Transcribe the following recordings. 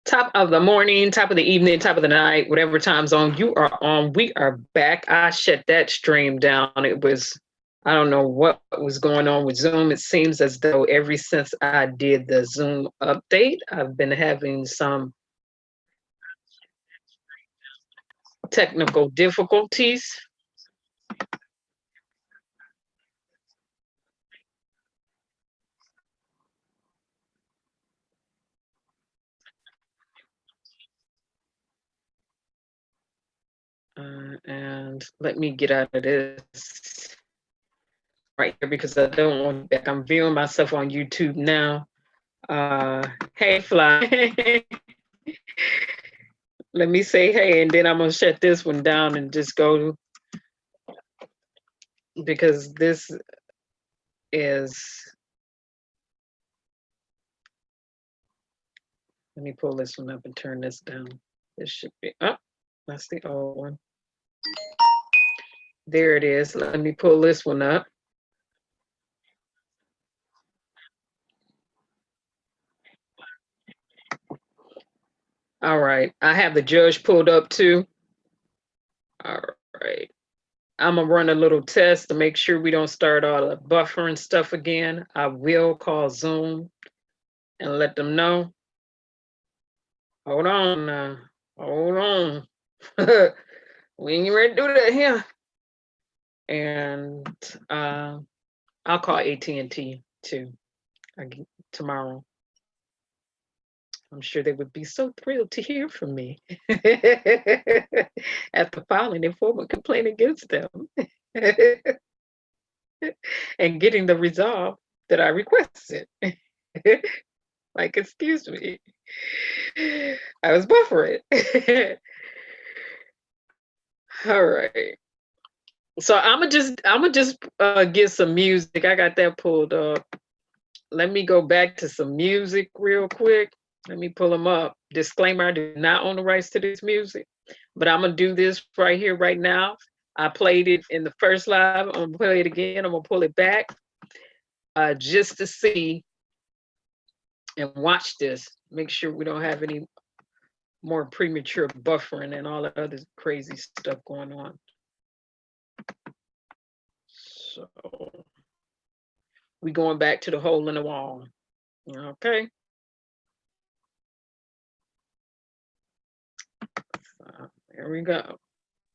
Top of the morning, top of the evening, top of the night, whatever time zone you are on, we are back. I shut that stream down. I don't know what was going on with Zoom. It seems as though ever since I did the Zoom update, I've been having some technical difficulties. And let me get out of this right here because I don't want back. I'm viewing myself on YouTube now. Hey, Fly. Let me say hey, and then I'm gonna shut this one down and just go because this is. Let me pull this one up and turn this down. This should be up. That's the old one. There it is. Let me pull this one up. All right. I have the judge pulled up too. All right. I'm going to run a little test to make sure we don't start all the buffering stuff again. I will call Zoom and let them know. Hold on now. Hold on. We ain't ready to do that here. And I'll call AT&T too tomorrow. I'm sure they would be so thrilled to hear from me after filing a formal complaint against them and getting the resolve that I requested. Like, excuse me, I was buffering. All right. So I'm gonna just get some music. I got that pulled up. Let me go back to some music real quick. Let me pull them up. Disclaimer, I do not own the rights to this music, but I'm gonna do this right here, right now. I played it in the first live. I'm gonna play it again. I'm gonna pull it back just to see and watch this. Make sure we don't have any more premature buffering and all that other crazy stuff going on. So we going back to the hole in the wall. Okay. There we go.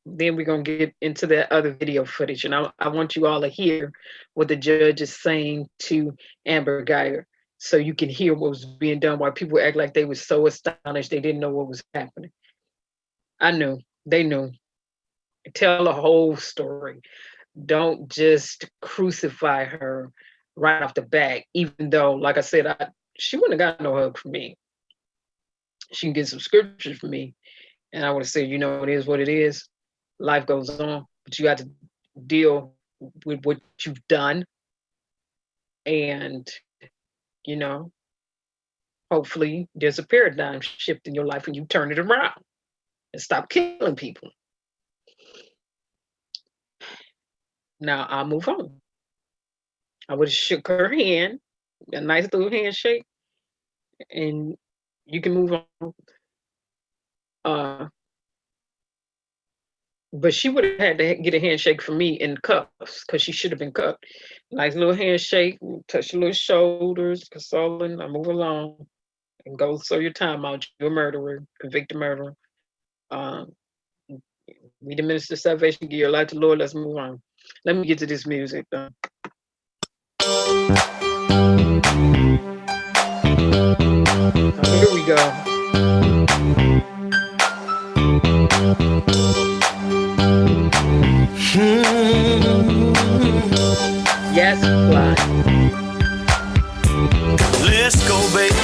Then we're going to get into that other video footage. And I want you all to hear what the judge is saying to Amber Guyger so you can hear what was being done while people act like they were so astonished they didn't know what was happening. I knew. They knew. Tell the whole story. Don't just crucify her right off the bat, even though, like I said, she wouldn't have got no hug from me. She can get some scriptures from me. And I would have said, you know, it is what it is. Life goes on, but you got to deal with what you've done. And, you know, hopefully there's a paradigm shift in your life and you turn it around and stop killing people. Now I'll move on. I would have shook her hand, a nice little handshake, and you can move on. But she would have had to get a handshake from me in cuffs because she should have been cuffed. Nice little handshake, touch your little shoulders, consoling. I move along and go serve your time out. You're a murderer, convicted murderer. We the minister of salvation, give your life to the Lord. Let's move on. Let me get to this music though. Here we go. Yes, fly. Let's go, baby,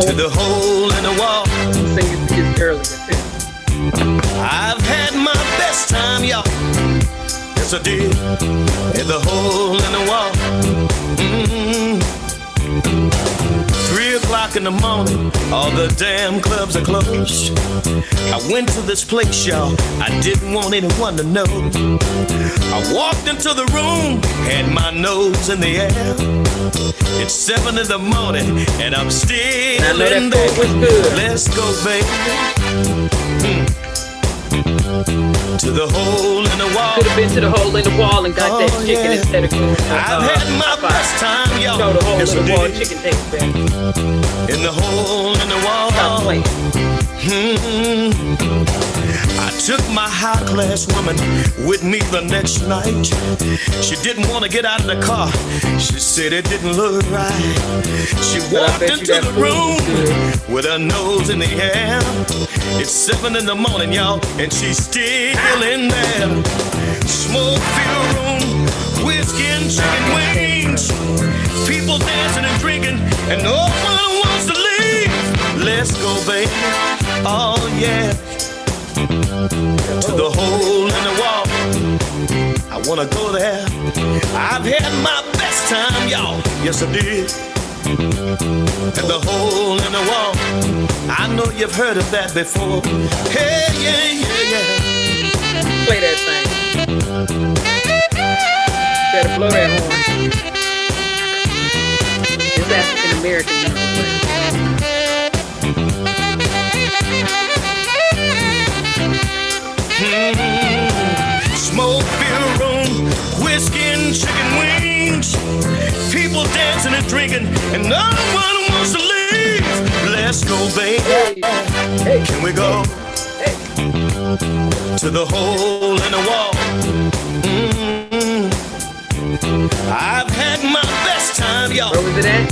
to the hole in the wall. I'm singing this earlier too. I've had my best time, y'all. Yes, I did. At the hole in the wall. 3 o'clock in the morning, all the damn clubs are closed. I went to this place, y'all, I didn't want anyone to know. I walked into the room, had my nose in the air. It's 7 in the morning, and I'm still in there. Let's go, baby. To the hole in the wall. Could have been to the hole in the wall and got that chicken instead of I've had my best time, y'all. No, the hole in the wall chicken tastes better. In the hole in the wall. Stop playing. I took my high-class woman with me the next night. She didn't want to get out of the car. She said it didn't look right. She walked into the room with her nose in the air. It's 7 in the morning, y'all, and she's still in there. Smoke-filled room, whiskey and chicken wings. People dancing and drinking, and no one wants to leave. Let's go, baby. Oh, yeah. To the hole in the wall. I wanna go there. I've had my best time, y'all. Yes, I did. At the hole in the wall. I know you've heard of that before. Hey, yeah, yeah, yeah. Play that thing. Better blow that horn. It's African American music. Smoke-filled room, whiskey and chicken wings. People dancing and drinking, and no one wants to leave. Let's go, baby. Can we go to the hole in the wall? I've had my best time, y'all. Where was it at?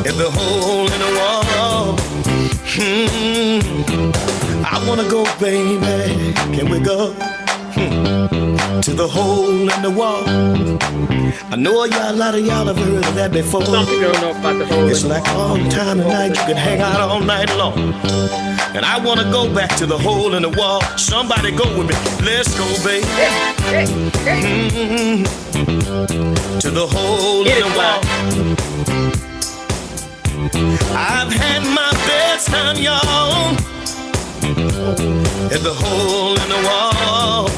In the hole in the wall. I wanna go, baby. Can we go to the hole in the wall? I know a lot of y'all have heard of that before. Some people don't know about the hole. It's like all the time of night, you can hang out all night long. And I wanna go back to the hole in the wall. Somebody go with me. Let's go, baby. To the hole in the wall. I've had my best time, y'all. At the hole in the wall.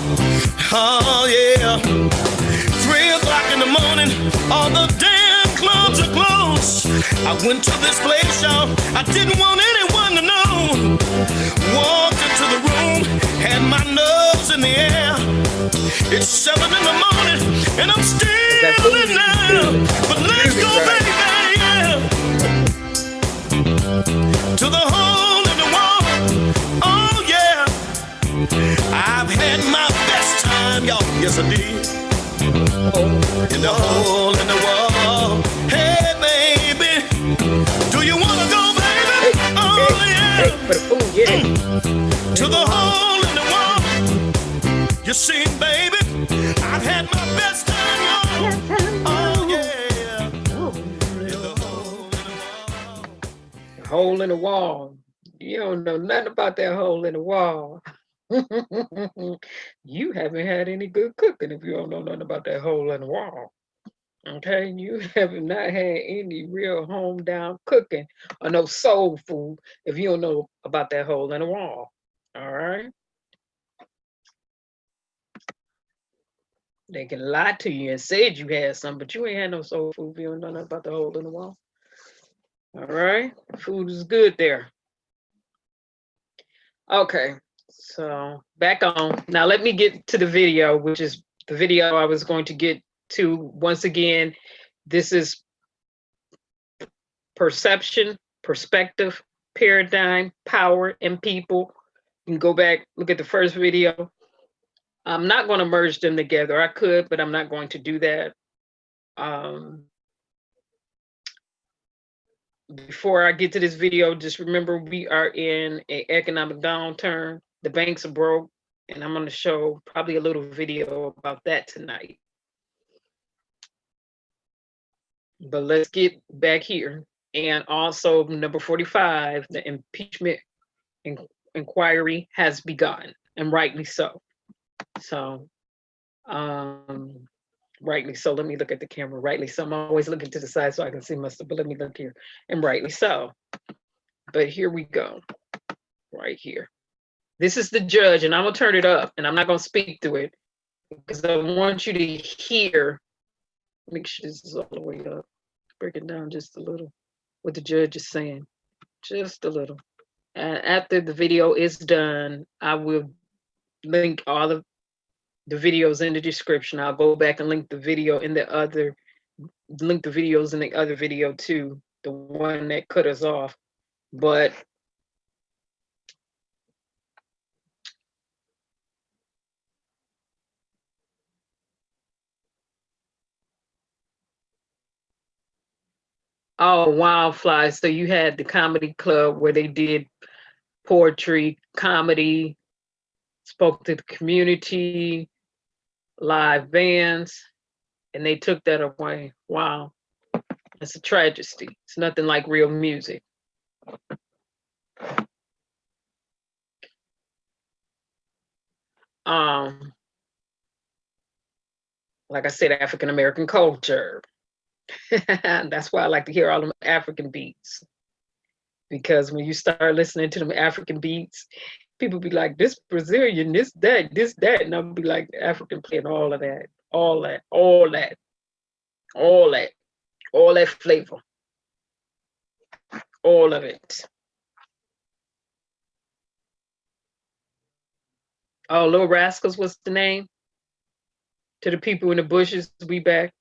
Oh, yeah. 3 o'clock in the morning, all the damn clubs are closed. I went to this place, y'all, I didn't want anyone to know. Walked into the room, had my nose in the air. It's 7 in the morning, and I'm still in there. But let's go, baby, yeah. To the hole in the wall. Oh, yeah. I've had my best time, y'all. Yes, I did. In the hole in the wall. Hey, baby. Do you want to go, baby? Oh, yeah. To the hole in the wall. You see, baby, I've had my best time, y'all. Oh, yeah. In the hole in the wall. Hole in the wall. You don't know nothing about that hole in the wall. You haven't had any good cooking if you don't know nothing about that hole in the wall. Okay, you have not had any real home down cooking or no soul food if you don't know about that hole in the wall. All right. They can lie to you and said you had some, but you ain't had no soul food if you don't know nothing about the hole in the wall. All right, food is good there. Okay, so back on. Now let me get to the video, which is the video I was going to get to. Once again, this is perception, perspective, paradigm, power, and people. You can go back, look at the first video. I'm not going to merge them together. I could, but I'm not going to do that. Before I get to this video, just remember we are in an economic downturn. The banks are broke, and I'm going to show probably a little video about that tonight. But let's get back here. And also number 45, the impeachment inquiry has begun, and rightly so. So, rightly so. Let me look at the camera. Rightly so. I'm always looking to the side so I can see myself, but let me look here. And rightly so. But here we go, right here. This is the judge, and I'm gonna turn it up, and I'm not gonna speak to it because I want you to hear. Make sure this is all the way up. Break it down just a little. What the judge is saying, just a little. And after the video is done, I will link all of the videos in the description. I'll go back and link the video in the other, link the videos in the other video too, the one that cut us off. But oh, Wildfly. So you had the comedy club where they did poetry, comedy, spoke to the community, live bands, and they took that away. Wow. It's a tragedy. It's nothing like real music. Like I said, African American culture. That's why I like to hear all them African beats. Because when you start listening to them African beats, people be like, this Brazilian, this, that. And I'll be like, African playing all of that, all that flavor, all of it. Oh, Little Rascals was the name. To the people in the bushes, we back.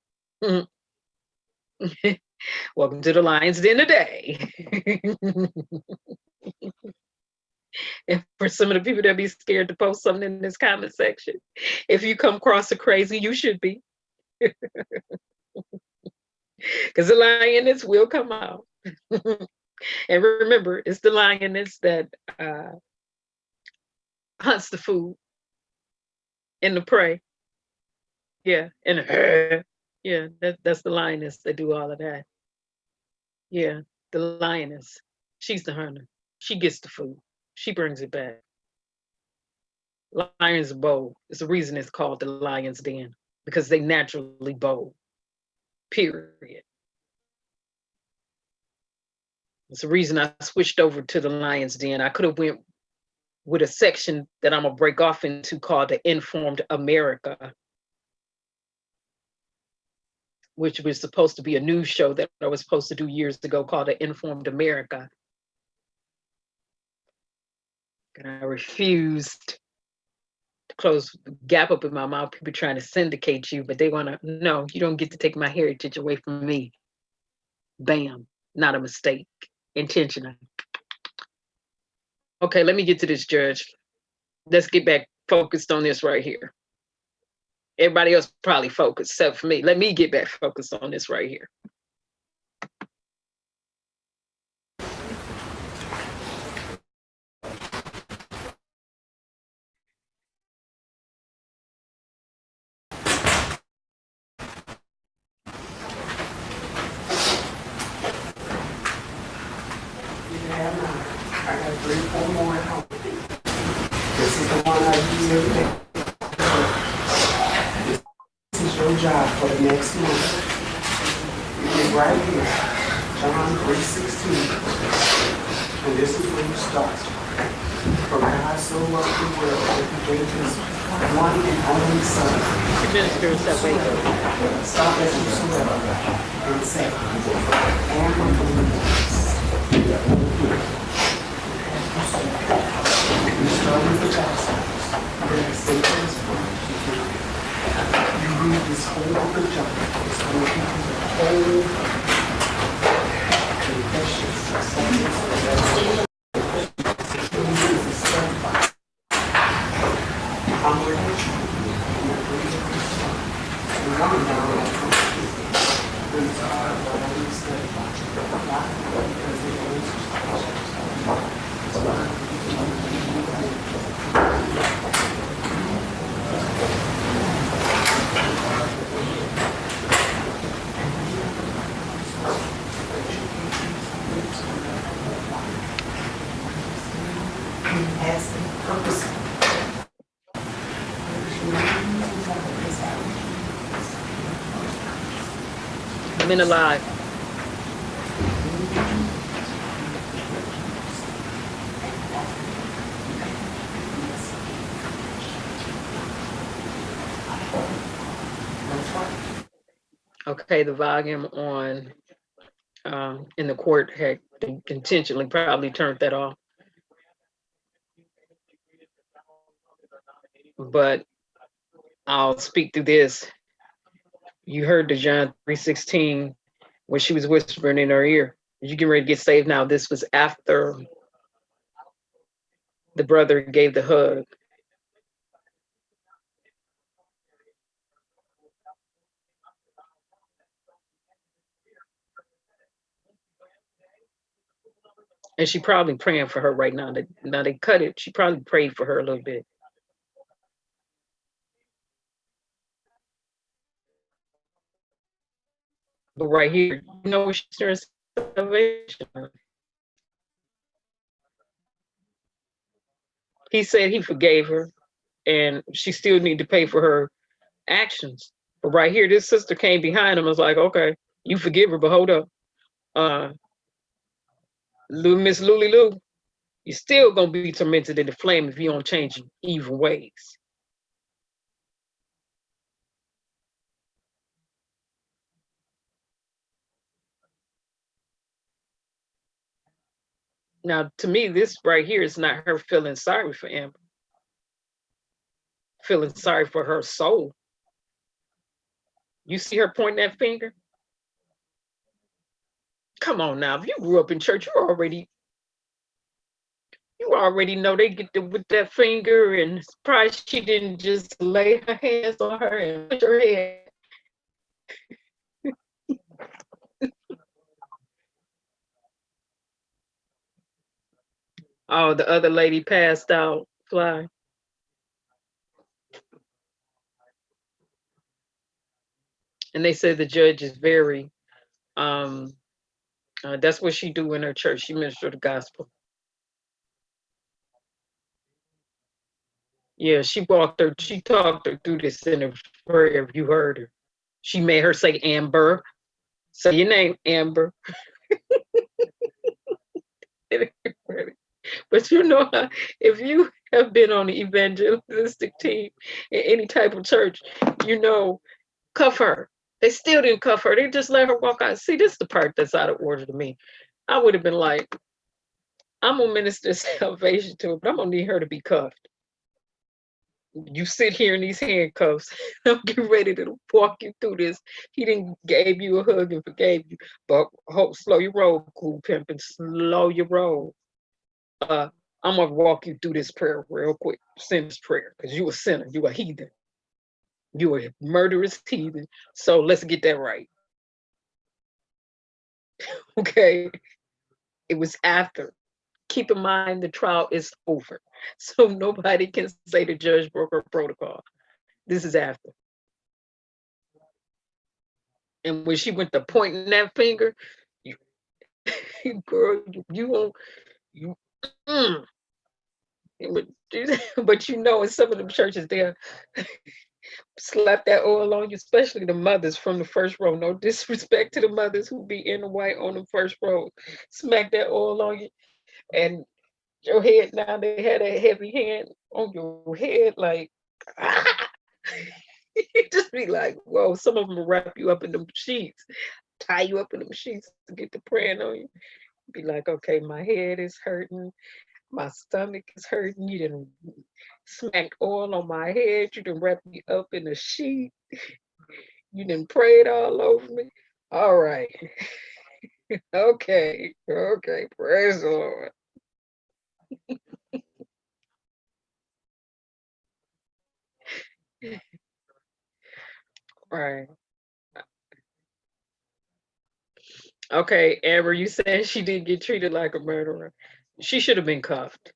Welcome to the Lion's Den today. And for some of the people that be scared to post something in this comment section, if you come across a crazy, you should be. Because the lioness will come out. And remember, it's the lioness that hunts the food and the prey. Yeah, and yeah, that's the lioness that do all of that. Yeah, the lioness. She's the hunter. She gets the food. She brings it back. Lions are bold. It's the reason it's called the Lion's Den, because they naturally bold. Period. It's the reason I switched over to the Lion's Den. I could have went with a section that I'm gonna break off into called the Informed America, which was supposed to be a news show that I was supposed to do years ago called the Informed America. And I refused to close the gap up in my mouth. People trying to syndicate you, but they wanna, no, you don't get to take my heritage away from me. Bam, not a mistake, intentional. Okay, let me get to this, Judge. Let's get back focused on this right here. Everybody else probably focused, except for me. Let me get back focused on this right here. I got 3 or 4 more at home. This is the one I use every day. This is your job for the next month. You get right here, John 3:16. And this is where you start. For God so loved the world that he gave his one and only son. Stop as whosoever and say, and believe. You start with the chastisement, then say to his word. You read this whole book of John, it's going to give you the whole confession. I'm with you. Men alive. Okay, the volume on in the court had intentionally probably turned that off. But I'll speak through this. You heard the John 3:16 when she was whispering in her ear, you get ready to get saved now. This was after the brother gave the hug. And she probably praying for her right now. Now they cut it. She probably prayed for her a little bit. But right here, you know what she's salvation. He said he forgave her, and she still need to pay for her actions. But right here, this sister came behind him and was like, okay, you forgive her, but hold up. Miss Lulu Lou, you're still gonna be tormented in the flame if you don't change your evil ways. Now, to me, this right here is not her feeling sorry for Amber, feeling sorry for her soul. You see her pointing that finger? Come on now, if you grew up in church, you already know they get with that finger, and surprised she didn't just lay her hands on her and push her head. Oh, the other lady passed out. Fly. And they said the judge is very, that's what she do in her church. She ministered the gospel. Yeah, she talked her through this in a prayer, if you heard her. She made her say Amber. Say your name, Amber. But you know, if you have been on the evangelistic team in any type of church, you know, cuff her. They still didn't cuff her. They just let her walk out. See, this is the part that's out of order to me. I would have been like, I'm gonna minister salvation to her, but I'm gonna need her to be cuffed. You sit here in these handcuffs. I'm getting ready to walk you through this. He didn't gave you a hug and forgave you, but slow your roll, cool pimpin'. Slow your roll. I'm gonna walk you through this prayer real quick. Sinner's prayer, because you a sinner, you a heathen, you a murderous heathen. So let's get that right. Okay. It was after. Keep in mind the trial is over. So nobody can say the judge broke her protocol. This is after. And when she went to pointing that finger, you, girl, you won't, you, but you know, in some of them churches, they'll slap that oil on you, especially the mothers from the first row. No disrespect to the mothers who be in the white on the first row. Smack that oil on you, and your head now, they had a heavy hand on your head, like, you just be like, whoa, some of them will wrap you up in them sheets, tie you up in them sheets to get the praying on you. Be like, okay, my head is hurting, my stomach is hurting, you didn't smack oil on my head, you didn't wrap me up in a sheet, you didn't pray it all over me. All right. Okay, praise the Lord. Right. Okay, Amber, you said she didn't get treated like a murderer. She should have been cuffed.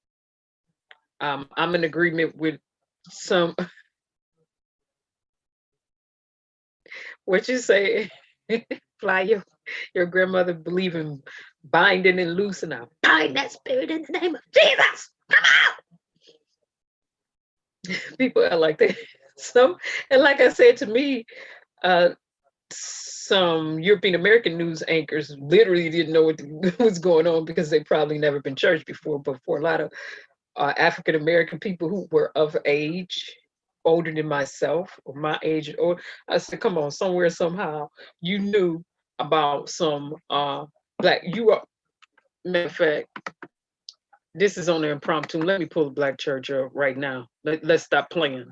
I'm in agreement with some. What you say? Fly, your grandmother believe in binding and loosing. I bind that spirit in the name of Jesus. Come out. People are like that. And like I said, to me, some European American news anchors literally didn't know what was going on because they probably never been church before. But for a lot of African American people who were of age, older than myself or my age, or I said, come on, somewhere, somehow, you knew about some black, you are, matter of fact, this is on the impromptu. Let me pull the black church up right now. Let's stop playing.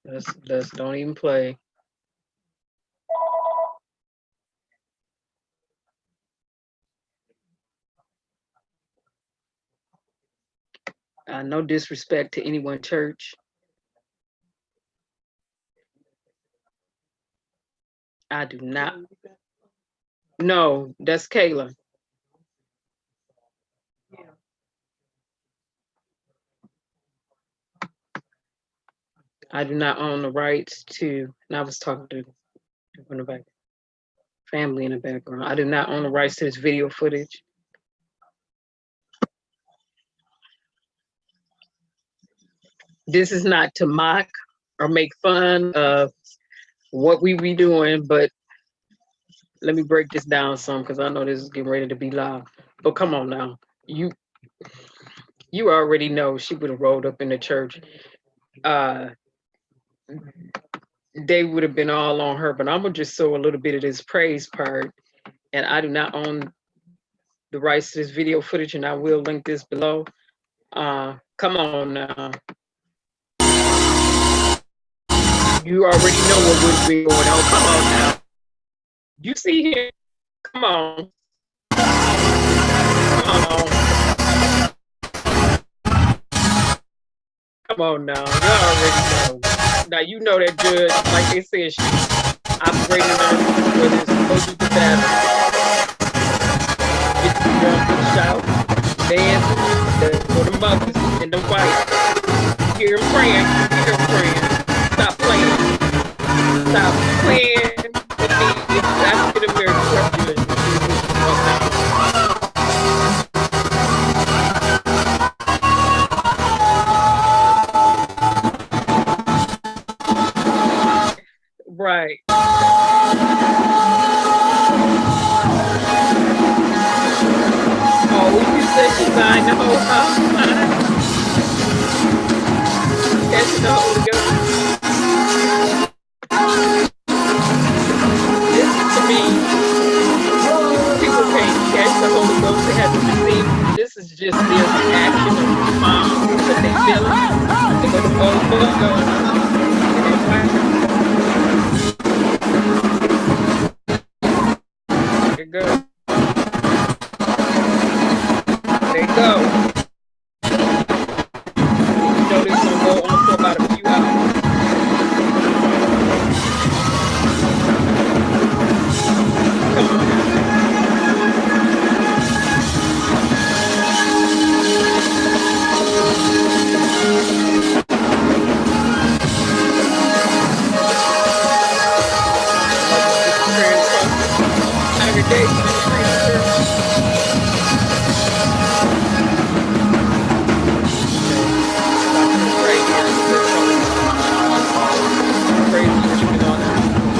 Let's don't even play. No disrespect to anyone church. I do not. No, that's Kayla. I do not own the rights to, and I was talking to in the back, family in the background. I do not own the rights to this video footage. This is not to mock or make fun of what we be doing, but let me break this down some because I know this is getting ready to be loud. But come on now, you already know she would have rolled up in the church. They would have been all on her, but I'm gonna just show a little bit of this praise part. And I do not own the rights to this video footage, and I will link this below. Come on now. You already know what would be going on. Come on now. You see here? Come on. Come on. Come on now. You already know. Now you know that judge, like they said, she operating on whether it's supposed to be bad. Get the drunk and shout, dance, for the mothers and the whites. Hear him praying, hear him praying. Stop playing. Stop playing with me. It's African American representative. Right. Oh, you said she signed the whole house. That's the Holy Ghost. This to me, people can't catch the Holy Ghost. They have to receive. This is just their reaction and response that they feel. They're going to go. There you go. There you go. You know this gonna go on for about a few hours. Come on.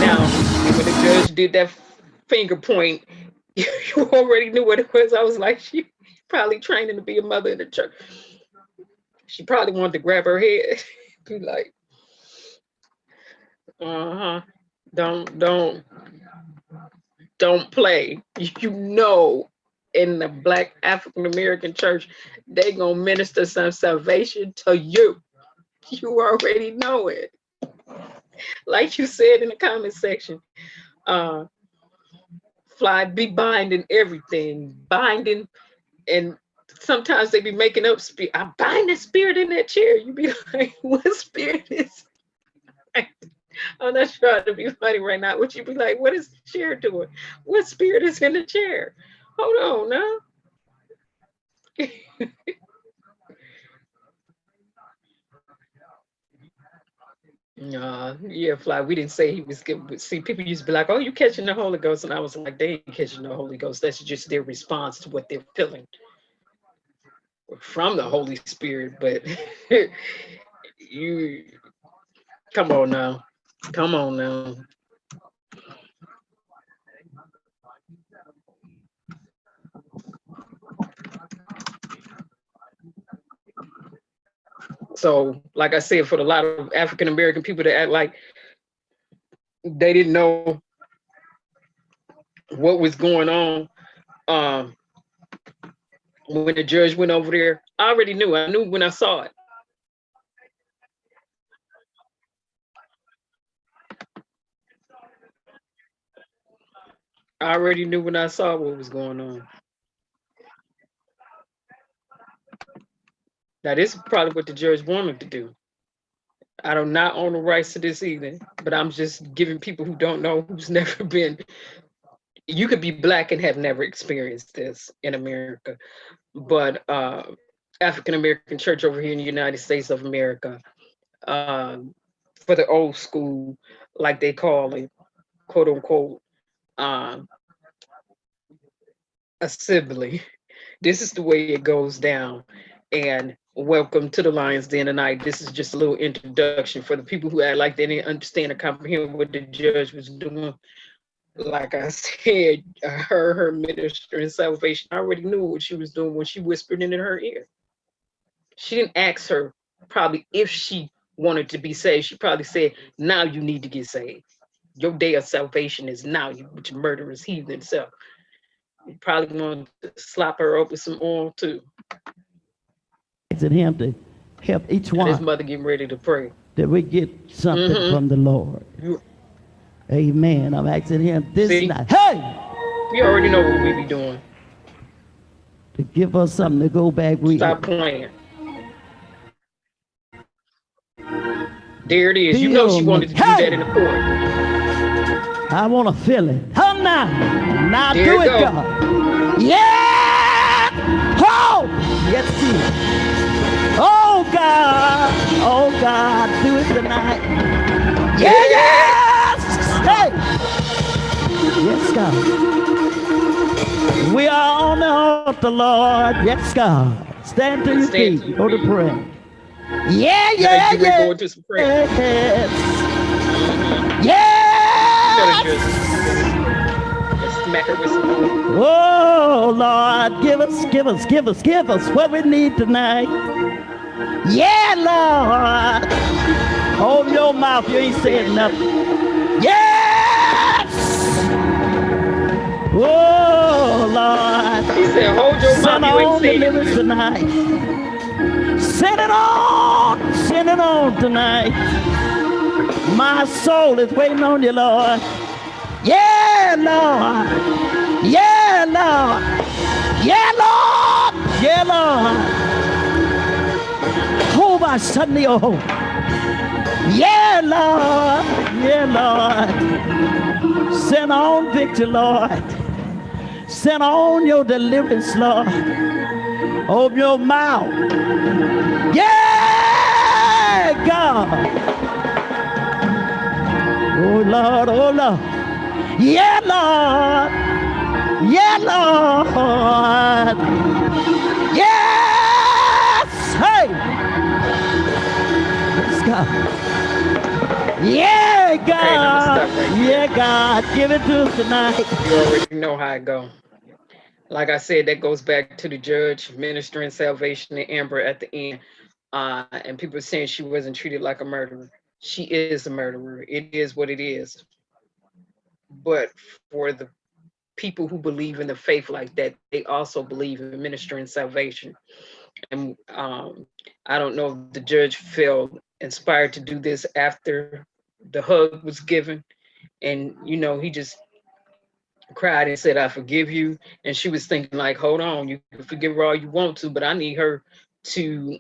Now, when the judge did that finger point, you already knew what it was. I was like, she probably training to be a mother in the church. She probably wanted to grab her head, be like, don't play. You know, in the Black African American church, they gonna minister some salvation to you. You already know it. Like you said in the comment section, Fly be binding everything, binding, and sometimes they be making up spirit. I bind the spirit in that chair. You be like, what spirit is? I'm not trying to be funny right now. Would you be like, what is the chair doing? What spirit is in the chair? Hold on now. Yeah, Fly. We didn't say he was good. See, people used to be like, "Oh, you catching the Holy Ghost," and I was like, "They ain't catching the Holy Ghost. That's just their response to what they're feeling from the Holy Spirit." But you, come on now, come on now. So, like I said, for a lot of African American people to act like they didn't know what was going on, when the judge went over there, I already knew. I knew when I saw it. I already knew when I saw what was going on. Now, this is probably what the judge wanted to do. I do not own the rights to this either, but I'm just giving people who don't know, who's never been. You could be Black and have never experienced this in America, but African American church over here in the United States of America, for the old school, like they call it, quote unquote, assembly. This is the way it goes down. And welcome to the Lion's Den tonight. This is just a little introduction for the people who act like they didn't understand or comprehend what the judge was doing. Like I said, her minister in salvation, I already knew what she was doing when she whispered in her ear. She didn't ask her probably if she wanted to be saved. She probably said, now you need to get saved. Your day of salvation is now, you with your murderous heathen self. You probably want to slap her up with some oil too. Asking him to help each one. His mother getting ready to pray. That we get something from the Lord. Amen. I'm asking him this night. Hey! You already know what we be doing. To give us something to go back with. Stop playing. There it is. You know she wanted to do that in the court. I want to feel it. Come now. Now there do it, God. Yeah! Oh! Yes, Jesus. Oh, God. Oh, God. Do it tonight. Yeah, yes! Hey! Yes, God. We are on the altar, Lord. Yes, God. Stand to your feet. Go to pray. Yeah, yeah, yeah. Go into some prayer. Yes. Yes. Smack her with some. Oh, Lord, give us what we need tonight. Yeah, Lord. Hold your mouth. You ain't saying nothing. Yes. Oh, Lord. He said, hold your mouth. You ain't saying nothing tonight. Send it on tonight. My soul is waiting on you, Lord. Yeah, Lord. Yeah, Lord. Yeah, Lord. Yeah, Lord. Oh, my Sunday, oh. Yeah, Lord. Yeah, Lord. Send on victory, Lord. Send on your deliverance, Lord. Open your mouth. Yeah, God. Oh, Lord, oh, Lord. Yeah, Lord. Yeah, Lord. Yes. Hey. Let's go. Yeah, God. Yeah, God. Give it to us tonight. You already know how it go. Like I said, that goes back to the judge ministering salvation to Amber at the end. And people are saying she wasn't treated like a murderer. She is a murderer. It is what it is. But for the people who believe in the faith like that, they also believe in ministering salvation. And I don't know if the judge felt inspired to do this after the hug was given. And, you know, he just cried and said, I forgive you. And she was thinking like, hold on, you can forgive her all you want to, but I need her to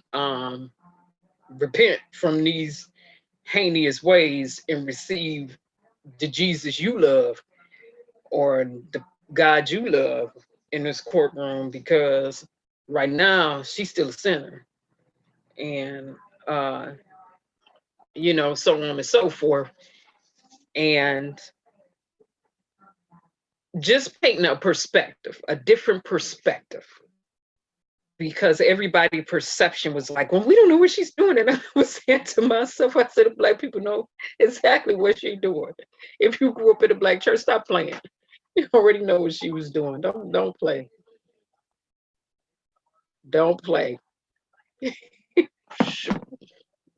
repent from these heinous ways and receive the Jesus you love or the God you love in this courtroom, because right now she's still a sinner. And, you know, so on and so forth. And just painting a perspective, a different perspective, because everybody's perception was like, well, we don't know what she's doing. And I was saying to myself, I said, Black people know exactly what she's doing. If you grew up in a Black church, stop playing. You already know what she was doing. Don't play. Don't play.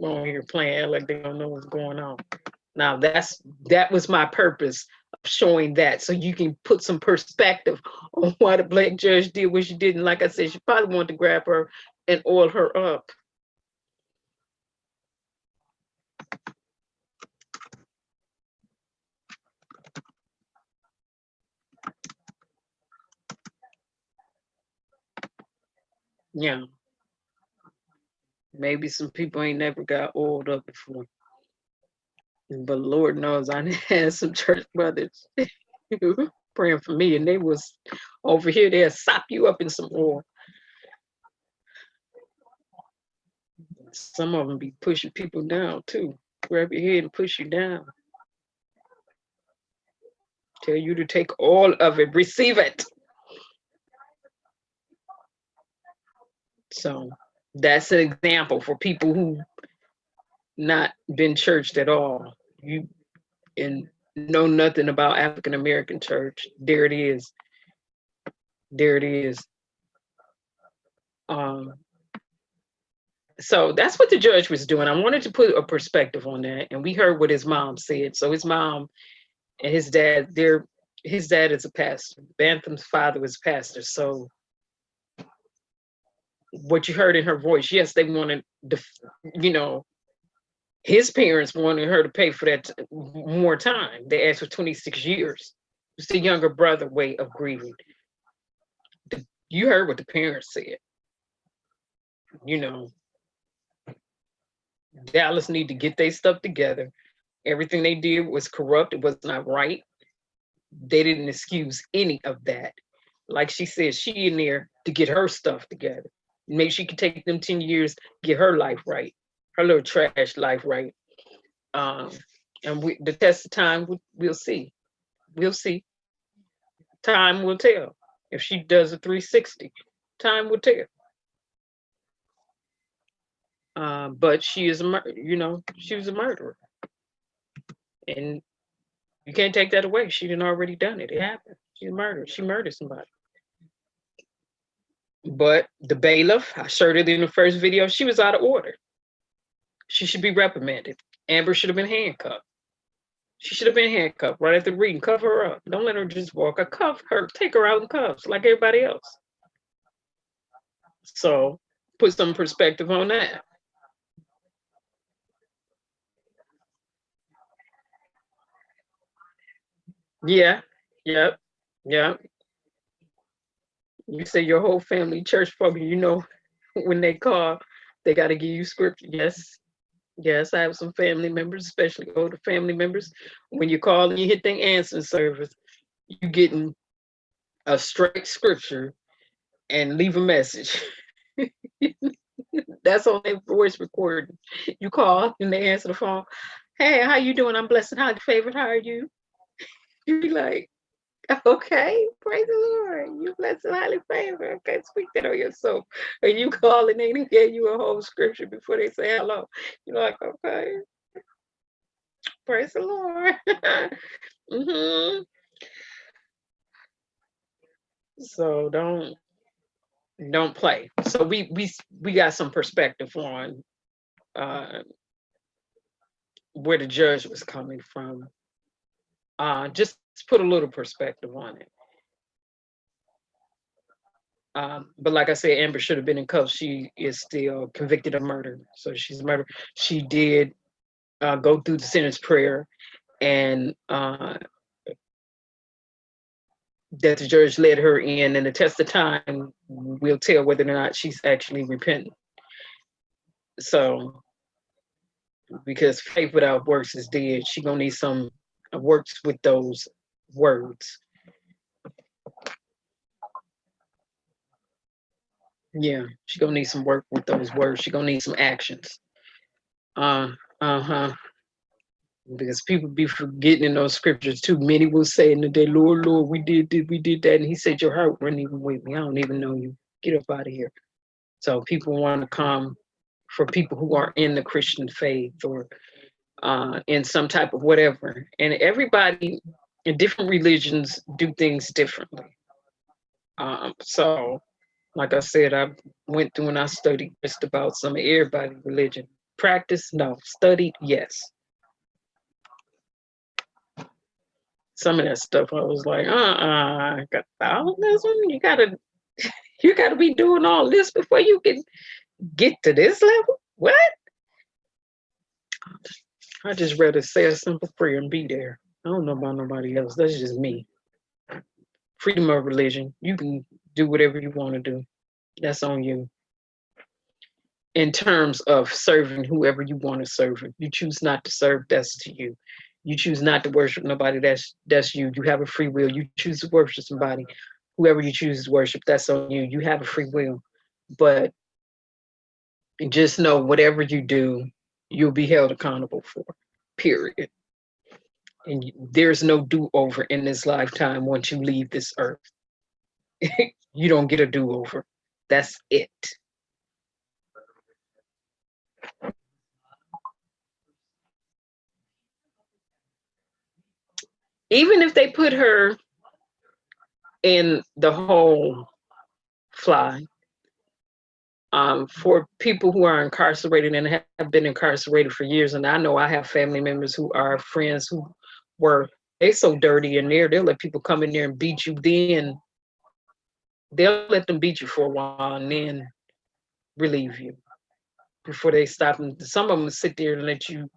on here playing like they don't know what's going on. Now that was my purpose of showing that, so you can put some perspective on why the black judge did what she did. And like I said, she probably wanted to grab her and oil her up. Yeah. Maybe some people ain't never got oiled up before. But Lord knows I had some church brothers praying for me, and they was over here, they'll sop you up in some oil. Some of them be pushing people down too. Grab your head and push you down. Tell you to take all of it, receive it. So that's an example for people who not been churched at all. You and know nothing about African American church. There it is. There it is. So that's what the judge was doing. I wanted to put a perspective on that, and we heard what his mom said. So his mom and his dad, his dad is a pastor. Bantham's father was a pastor. So what you heard in her voice, yes, they wanted his parents wanted her to pay for that more time. They asked for 26 years. It's the younger brother way of grieving. You heard what the parents said. Dallas need to get their stuff together. Everything they did was corrupt. It was not right. They didn't excuse any of that. Like she said, she in there to get her stuff together. Maybe she could take them 10 years, get her life right, her little trash life right. And the test of time, we'll see. We'll see. Time will tell. If she does a 360, time will tell. But she is she was a murderer. And you can't take that away. She didn't already done it. It happened. She's a murderer. She murdered somebody. But the bailiff, I showed it in the first video, she was out of order. She should be reprimanded. Amber should have been handcuffed. She should have been handcuffed right after reading. Cuff her up. Don't let her just walk. Cuff her. Take her out in cuffs like everybody else. So put some perspective on that. Yeah. Yep. Yep. You say your whole family church program, when they call, they got to give you scripture. Yes. Yes, I have some family members, especially older family members. When you call and you hit the answering service, you getting a straight scripture and leave a message. That's on their voice recording. You call and they answer the phone. Hey, how you doing? I'm blessed and highly favored. How are you? You be like, okay, praise the Lord. You blessed and highly favored. Okay, speak that on yourself. And you call and they gave you a whole scripture before they say hello. You're like, okay, praise the Lord. Mm-hmm. So don't play. So we got some perspective on where the judge was coming from. Just put a little perspective on it. But like I said, Amber should have been in cuffs. She is still convicted of murder. So she's a murderer. She did go through the sinner's prayer, and that the judge led her in, and the test of time will tell whether or not she's actually repentant. So, because faith without works is dead, she's gonna need some works with those words. Yeah, she's gonna need some work with those words. She's gonna need some actions. Because people be forgetting in those scriptures too. Many will say in the day, Lord, Lord, we did this, we did that. And he said, your heart wasn't even with me. I don't even know you. Get up out of here. So people want to come for people who are in the Christian faith or in some type of whatever. And everybody in different religions do things differently. So like I said, I went through and I studied just about some of everybody's religion. practiced? No. Studied? Yes. Some of that stuff I was like, Catholicism? You gotta be doing all this before you can get to this level? What? I just rather say a simple prayer and be there. I don't know about nobody else. That's just me. Freedom of religion. You can do whatever you want to do. That's on you. In terms of serving whoever you want to serve. If you choose not to serve, that's to you. You choose not to worship nobody, that's you. You have a free will. You choose to worship somebody, whoever you choose to worship, that's on you. You have a free will. But just know whatever you do, you'll be held accountable for, period. And there's no do-over in this lifetime once you leave this earth. You don't get a do-over. That's it. Even if they put her in the whole fly, for people who are incarcerated and have been incarcerated for years, and I know I have family members who are friends who were, they so dirty in there, they'll let people come in there and beat you, then they'll let them beat you for a while and then relieve you before they stop. And some of them sit there and let you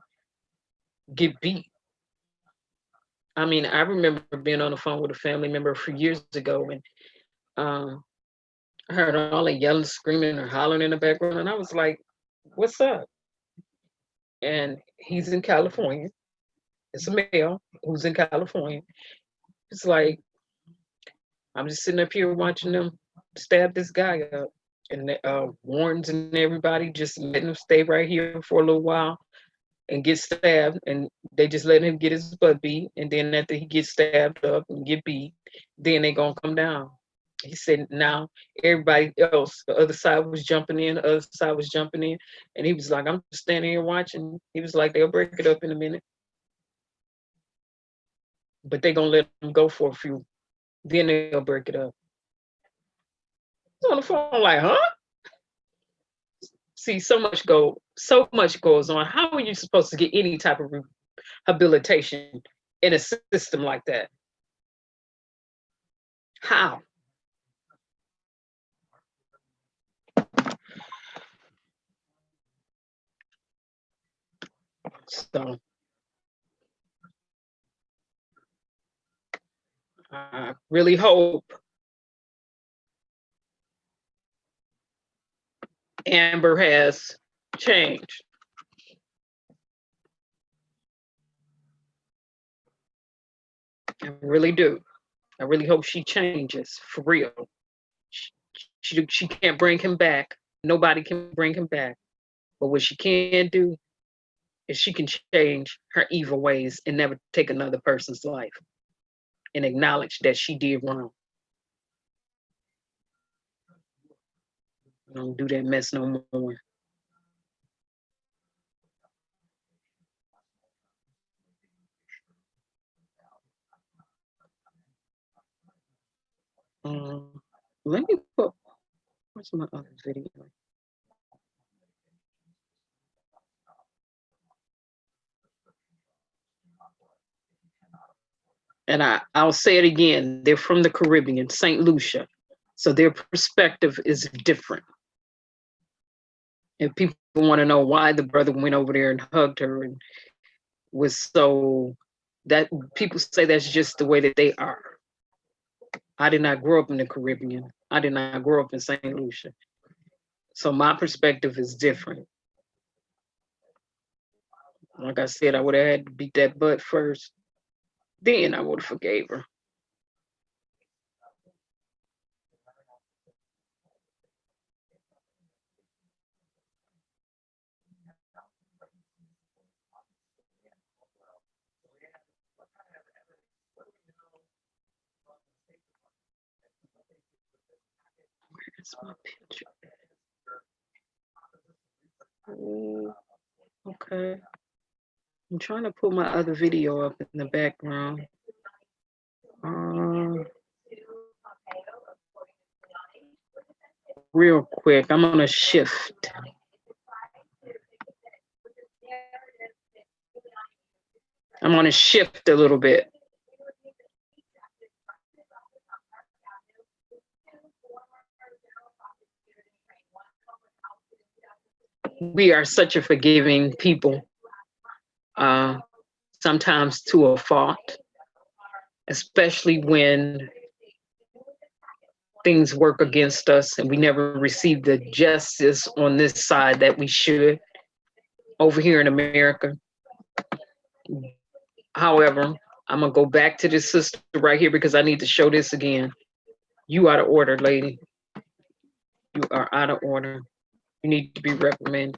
get beat. I mean, I remember being on the phone with a family member a few years ago, and I heard all the yelling, screaming, or hollering in the background, and I was like, what's up? And he's in California. It's a male who's in California. It's like, I'm just sitting up here watching them stab this guy up. And warns and everybody, just letting him stay right here for a little while and get stabbed. And they just let him get his butt beat. And then after he gets stabbed up and get beat, then they gonna come down. He said now everybody else, the other side was jumping in, the other side was jumping in. And he was like, I'm just standing here watching. He was like, they'll break it up in a minute. But they gonna let them go for a few. Then they'll break it up. On the phone, like, huh? See, so much goes on. How are you supposed to get any type of rehabilitation in a system like that? How? So I really hope Amber has changed. I really do. I really hope she changes for real. She can't bring him back. Nobody can bring him back. But what she can do is she can change her evil ways and never take another person's life and acknowledge that she did wrong. Don't do that mess no more. Let me put, what's my other video? And I'll say it again, they're from the Caribbean, St. Lucia. So their perspective is different. And people want to know why the brother went over there and hugged her and was so, that people say that's just the way that they are. I did not grow up in the Caribbean. I did not grow up in St. Lucia. So my perspective is different. Like I said, I would have had to beat that butt first. Then I would have forgave her. Where's my picture? Okay. I'm trying to put my other video up in the background. Real quick, I'm on a shift. I'm going to shift a little bit. We are such a forgiving people, sometimes to a fault, especially when things work against us and we never receive the justice on this side that we should over here in America. However, I'm gonna go back to this sister right here because I need to show this again. You out of order, lady. You are out of order. You need to be reprimanded.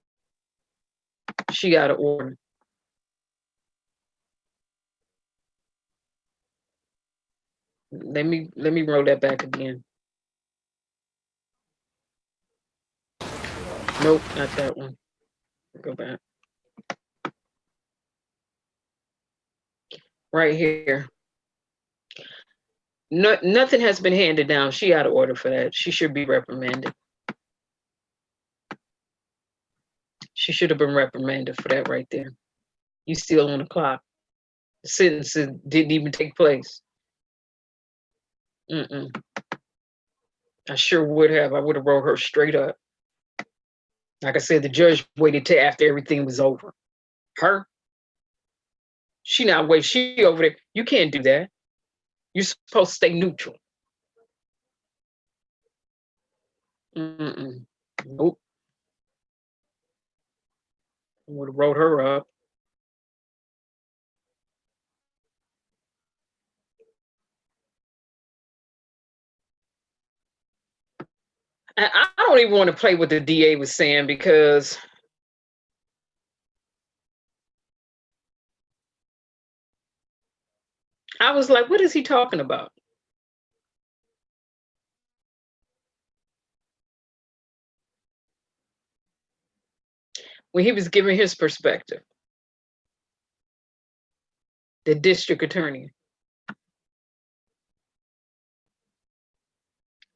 She out of order. Let me roll that back again. Nope, not that one. Go back. Right here. No, nothing has been handed down. She out of order for that. She should be reprimanded. She should have been reprimanded for that right there. You still on the clock. The sentence didn't even take place. I sure would have. I would have rolled her straight up. Like I said, the judge waited till after everything was over. Her? She not wait. She over there. You can't do that. You're supposed to stay neutral. Nope. I would have rolled her up. And I don't even want to play what the DA was saying because I was like, what is he talking about? When he was giving his perspective, the district attorney.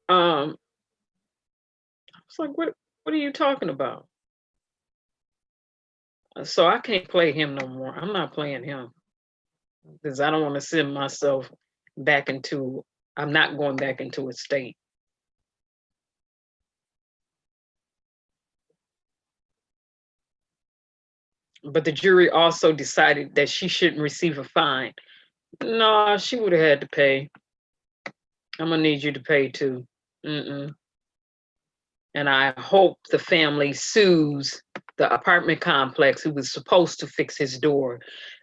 I was like, what are you talking about? So I can't play him no more. I'm not playing him because I don't want to send myself back into, I'm not going back into a state. But the jury also decided that she shouldn't receive a fine. No, she would have had to pay. I'm gonna need you to pay too. And I hope the family sues the apartment complex who was supposed to fix his door,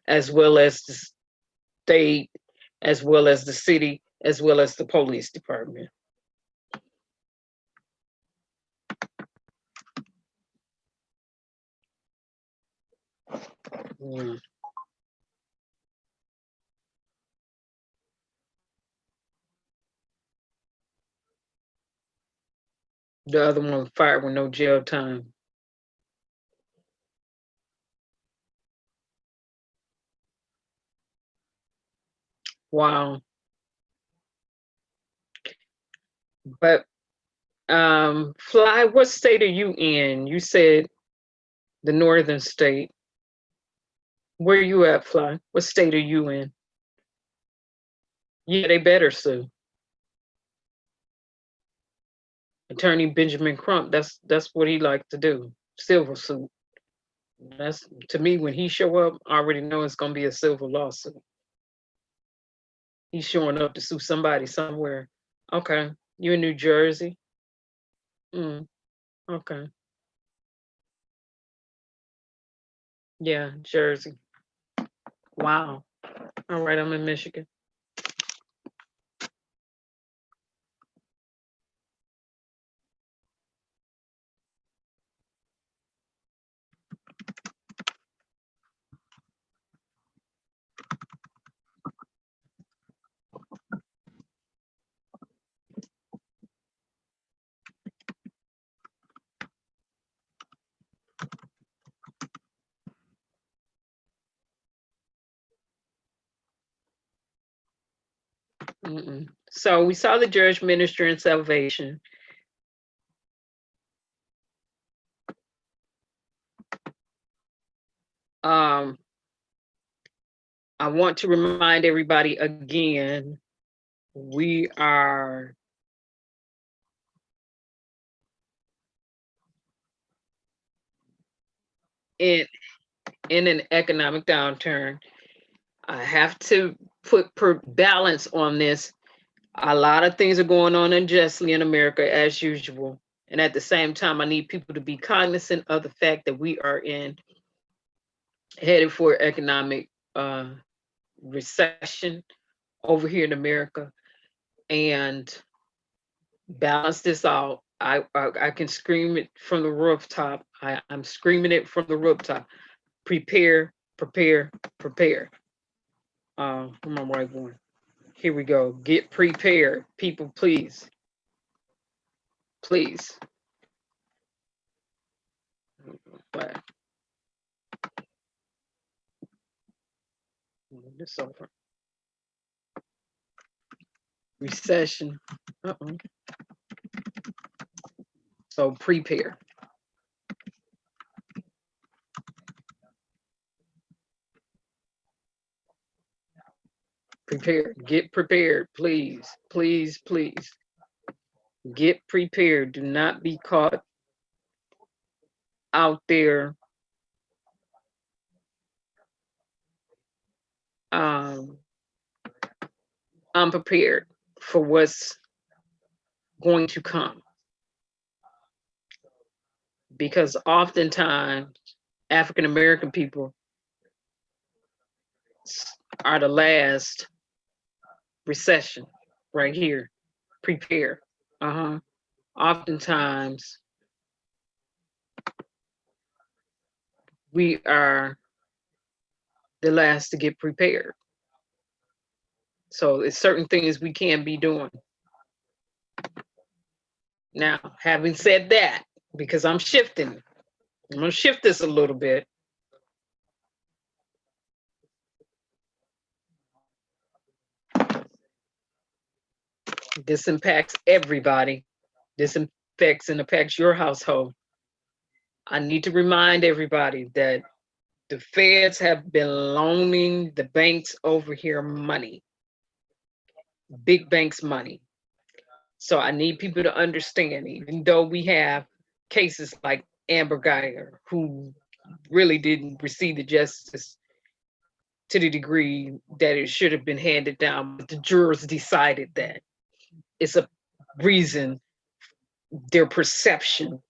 as well as the state, as well as the city, as well as the police department. The other one was fired with no jail time. Wow. But Fly, what state are you in? You said the northern state. Where are you at, Fly? What state are you in? Yeah, they better sue. Attorney Benjamin Crump, that's what he likes to do. Civil suit. That's, to me, when he show up, I already know it's gonna be a civil lawsuit. He's showing up to sue somebody somewhere. Okay, you in New Jersey? Okay. Yeah, Jersey. Wow. All right, I'm in Michigan. So we saw the judge ministering salvation. I want to remind everybody again, we are in an economic downturn. I have to put balance on this. A lot of things are going on unjustly in America as usual. And at the same time, I need people to be cognizant of the fact that we are headed for economic recession over here in America, and balance this out. I can scream it from the rooftop. I'm screaming it from the rooftop. Prepare, prepare, prepare. Where am I right one? Here we go. Get prepared, people, please. Please. But this over. Recession. So prepare. Prepare. Get prepared, please. Please, please. Get prepared. Do not be caught out there unprepared for what's going to come. Because oftentimes African American people are the last recession right here. Prepare. Oftentimes we are the last to get prepared. So it's certain things we can't be doing. Now, having said that, because I'm shifting, I'm gonna shift this a little bit. This impacts everybody. This impacts your household. I need to remind everybody that the feds have been loaning the banks over here money, big banks money. So I need people to understand, even though we have cases like Amber Guyger, who really didn't receive the justice to the degree that it should have been handed down, but the jurors decided that it's a reason their perception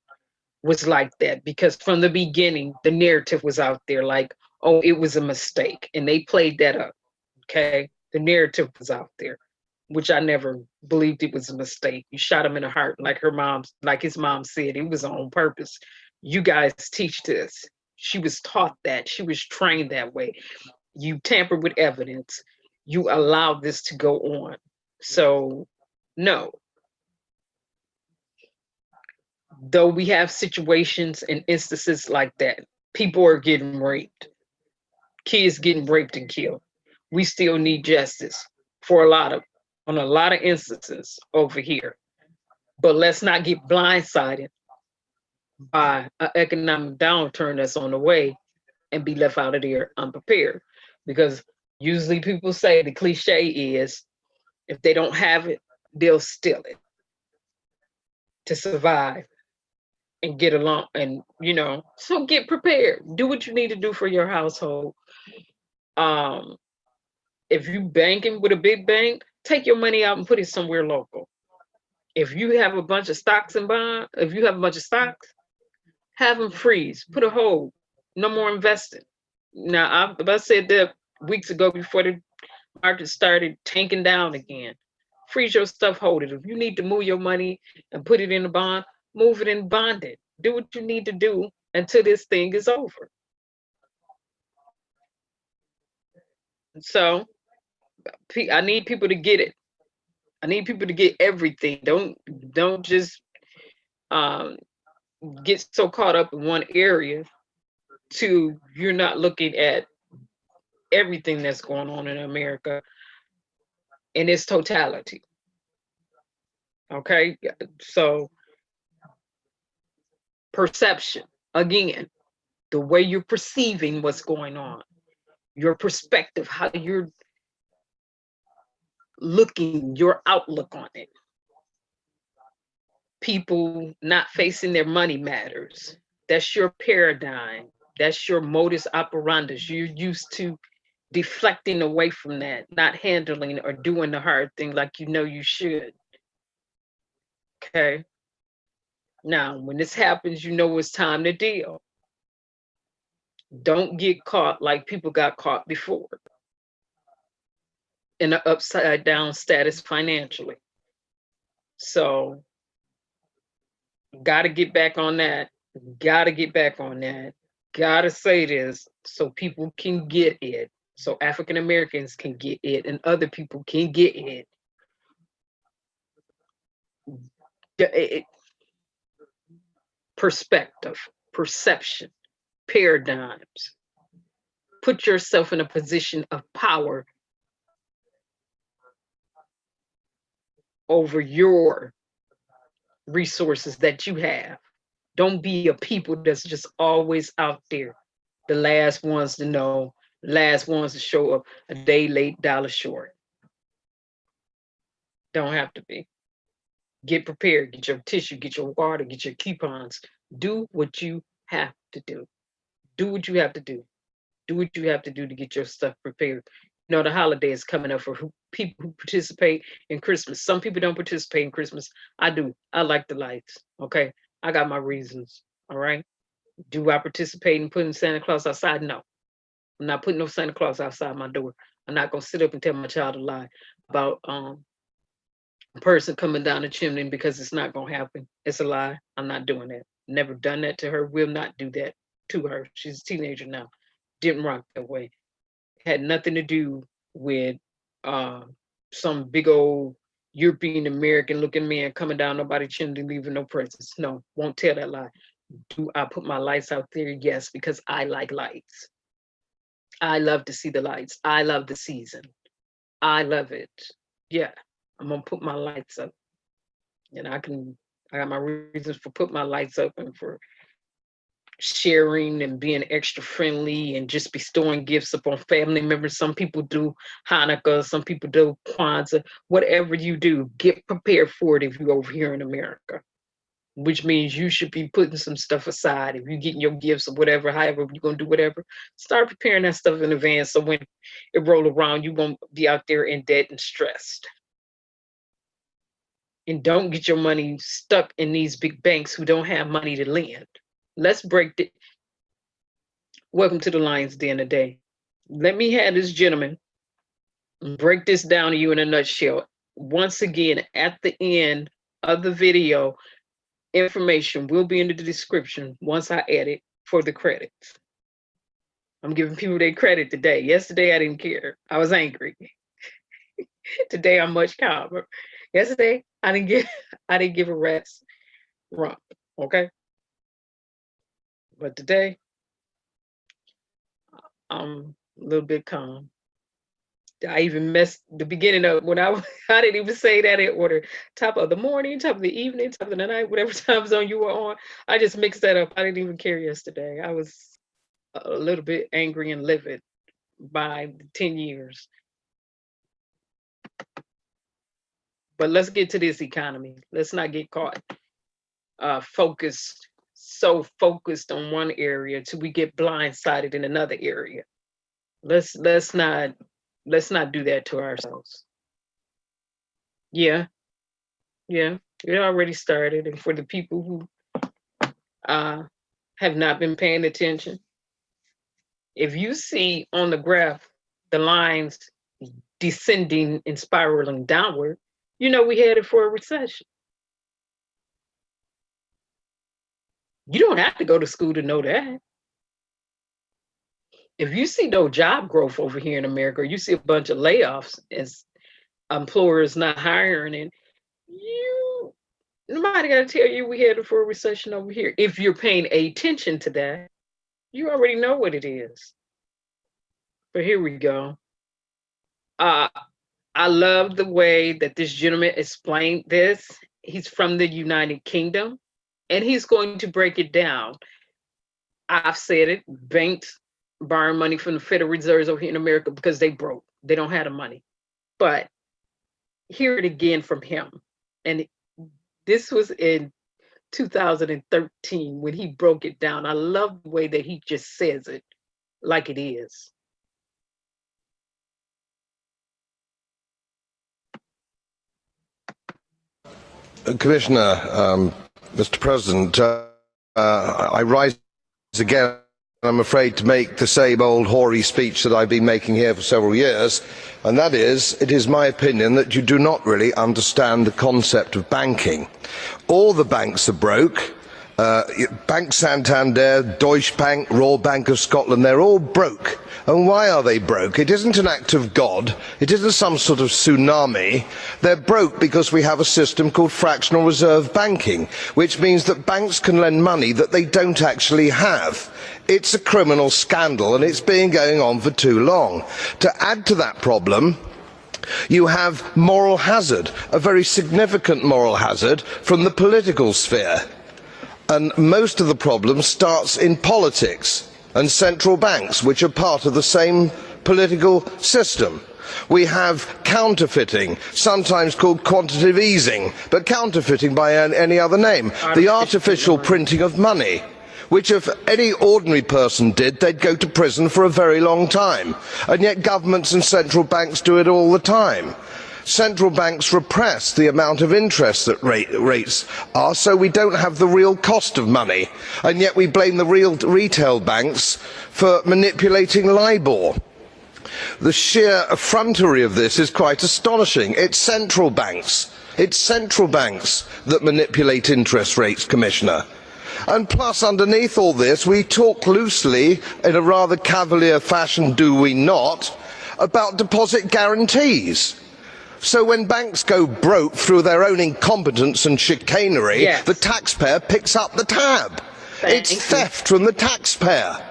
was like that, because from the beginning, the narrative was out there like, oh, it was a mistake. And they played that up, okay? The narrative was out there, which I never believed it was a mistake. You shot him in the heart, like his mom said, it was on purpose. You guys teach this. She was taught that. She was trained that way. You tamper with evidence. You allow this to go on. So, no. Though we have situations and instances like that, people are getting raped, kids getting raped and killed. We still need justice for on a lot of instances over here. But let's not get blindsided by an economic downturn that's on the way and be left out of there unprepared. Because usually people say the cliche is, if they don't have it, they'll steal it to survive and get along. And so get prepared. Do what you need to do for your household. If you banking with a big bank, take your money out and put it somewhere local. If you have a bunch of stocks and bonds, if you have a bunch of stocks, have them freeze, put a hold, no more investing. Now, I said that weeks ago before the market started tanking down again. Freeze your stuff, hold it. If you need to move your money and put it in a bond, move it and bond it. Do what you need to do until this thing is over. So I need people to get it. I need people to get everything. Don't just get so caught up in one area to you're not looking at everything that's going on in America in its totality. Okay, so perception, again, the way you're perceiving what's going on. your perspective, how you're looking, your outlook on it. People not facing their money matters. That's your paradigm. That's your modus operandi. You're used to deflecting away from that, not handling or doing the hard thing like you know you should. Okay. Now, when this happens, you know it's time to deal. Don't get caught like people got caught before in an upside down status financially. So, got to get back on that. Got to get back on that. Got to say this so people can get it. So African Americans can get it and other people can get it. Perspective, perception, paradigms. Put yourself in a position of power over your resources that you have. Don't be a people that's just always out there, the last ones to know, last ones to show up a day late, dollar short. Don't have to be. Get prepared, get your tissue, get your water, get your coupons. Do what you have to do. Do what you have to do. Do what you have to do to get your stuff prepared. You know, the holiday is coming up for people who participate in Christmas. Some people don't participate in Christmas. I do. I like the lights. Okay. I got my reasons. All right. Do I participate in putting Santa Claus outside? No. I'm not putting no Santa Claus outside my door. I'm not going to sit up and tell my child a lie about a person coming down the chimney because it's not going to happen. It's a lie. I'm not doing that. Never done that to her. Will not do that to her. She's a teenager now. Didn't rock that way. Had nothing to do with some big old European American looking man coming down nobody's chimney leaving no presents. No, won't tell that lie. Do I put my lights out there? Yes, because I like lights. I love to see the lights. I love the season. I love it. Yeah, I'm gonna put my lights up. And I got my reasons for putting my lights up and for sharing and being extra friendly and just bestowing gifts upon family members. Some people do Hanukkah, some people do Kwanzaa. Whatever you do, get prepared for it if you're over here in America, which means you should be putting some stuff aside. If you're getting your gifts or whatever, however you're going to do whatever, start preparing that stuff in advance so when it roll around, you won't be out there in debt and stressed. And don't get your money stuck in these big banks who don't have money to lend. Let's break it. Welcome to the Lion's Den today. Let me have this gentleman break this down to you in a nutshell. Once again, at the end of the video, information will be in the description once I edit for the credits. I'm giving people their credit today. Yesterday, I didn't care. I was angry. Today, I'm much calmer. Yesterday, I didn't give a rat's rump. Okay. But today, I'm a little bit calm. I even messed the beginning up when I didn't even say that in order. Top of the morning, top of the evening, top of the night, whatever time zone you were on. I just mixed that up. I didn't even care yesterday. I was a little bit angry and livid by 10 years. But let's get to this economy. Let's not get caught so focused on one area till we get blindsided in another area. Let's not do that to ourselves. Yeah, it already started. And for the people who have not been paying attention, if you see on the graph the lines descending and spiraling downward, you know we headed for a recession. You don't have to go to school to know that. If you see no job growth over here in America, or you see a bunch of layoffs as employers not hiring, and nobody got to tell you we headed for a recession over here. If you're paying attention to that, you already know what it is. But here we go. I love the way that this gentleman explained this. He's from the United Kingdom. And he's going to break it down. I've said it, banks borrowing money from the Federal Reserve over here in America because they broke. They don't have the money. But hear it again from him. And this was in 2013 when he broke it down. I love the way that he just says it like it is. Commissioner, Mr. President, I rise again, I'm afraid, to make the same old hoary speech that I've been making here for several years, and that is, it is my opinion that you do not really understand the concept of banking. All the banks are broke. Bank Santander, Deutsche Bank, Royal Bank of Scotland, they're all broke. And why are they broke? It isn't an act of God. It isn't some sort of tsunami. They're broke because we have a system called Fractional Reserve Banking, which means that banks can lend money that they don't actually have. It's a criminal scandal, and it's been going on for too long. To add to that problem, you have moral hazard, a very significant moral hazard from the political sphere. And most of the problem starts in politics and central banks, which are part of the same political system. We have counterfeiting, sometimes called quantitative easing, but counterfeiting by any other name. The artificial printing of money, which if any ordinary person did, they'd go to prison for a very long time. And yet governments and central banks do it all the time. Central banks repress the amount of interest that rates are, so we don't have the real cost of money, and yet we blame the real retail banks for manipulating LIBOR. The sheer effrontery of this is quite astonishing. It's central banks that manipulate interest rates, Commissioner. And plus, underneath all this, we talk loosely, in a rather cavalier fashion, do we not, about deposit guarantees. So when banks go broke through their own incompetence and chicanery, yes, the taxpayer picks up the tab. It's theft from the taxpayer.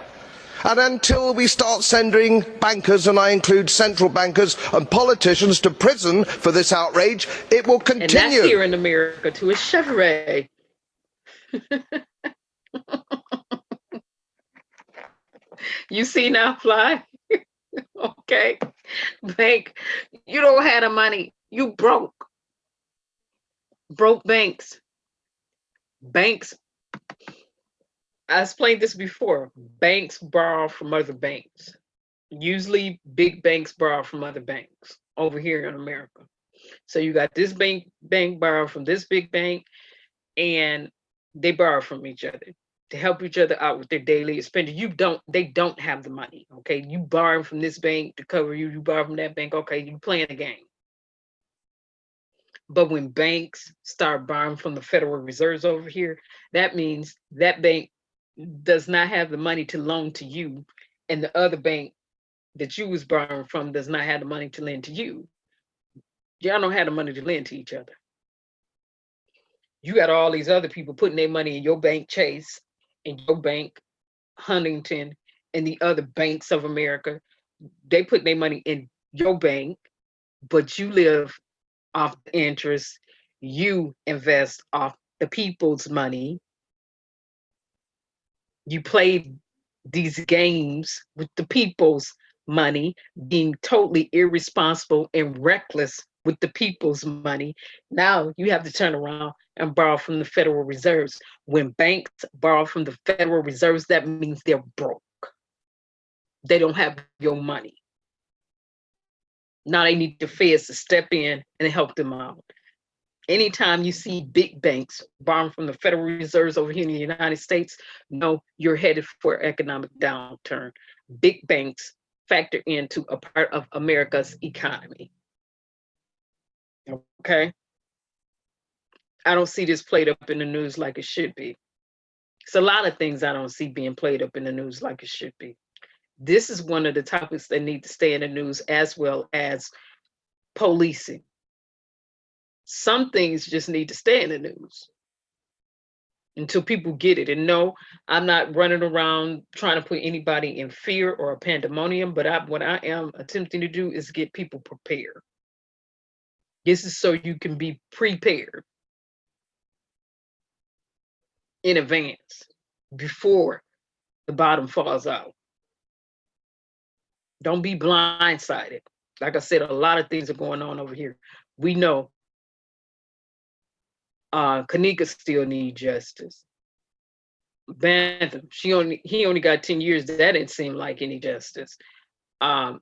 And until we start sending bankers, and I include central bankers and politicians, to prison for this outrage, it will continue. And that's here in America too. It's Chevrolet. You see now, Fly? Okay. Bank, you don't have the money. You broke. Broke banks. Banks, I explained this before. Banks borrow from other banks. Usually big banks borrow from other banks over here in America. So you got this bank borrow from this big bank, and they borrow from each other to help each other out with their daily expenditure. They don't have the money, okay? You borrow from this bank to cover you borrow from that bank, okay, you playing a game. But when banks start borrowing from the Federal Reserves over here, that means that bank does not have the money to loan to you, and the other bank that you was borrowing from does not have the money to lend to you. Y'all don't have the money to lend to each other. You got all these other people putting their money in your bank, Chase, in your bank, Huntington, and the other banks of America. They put their money in your bank, but you live off the interest. You invest off the people's money. You play these games with the people's money, being totally irresponsible and reckless with the people's money. Now you have to turn around and borrow from the Federal Reserves. When banks borrow from the Federal Reserves, that means they're broke. They don't have your money. Now they need the feds to step in and help them out. Anytime you see big banks borrowing from the Federal Reserves over here in the United States, no, you're headed for economic downturn. Big banks factor into a part of America's economy. Okay? I don't see this played up in the news like it should be. It's a lot of things I don't see being played up in the news like it should be. This is one of the topics that need to stay in the news, as well as policing. Some things just need to stay in the news until people get it. And no, I'm not running around trying to put anybody in fear or a pandemonium, but what I am attempting to do is get people prepared. This is so you can be prepared in advance before the bottom falls out. Don't be blindsided. Like I said, a lot of things are going on over here. We know Kanika still needs justice. Bantham, he only got 10 years. That didn't seem like any justice. The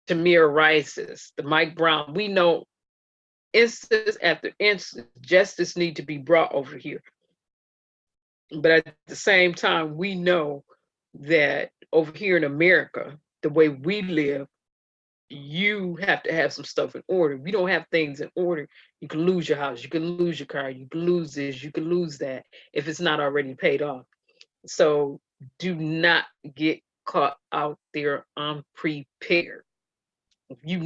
Tamir Rices, the Mike Brown, we know instance after instance, justice need to be brought over here. But at the same time, we know that over here in America, the way we live, you have to have some stuff in order. If you don't have things in order, you can lose your house, you can lose your car, you can lose this, you can lose that if it's not already paid off. So do not get caught out there unprepared. If you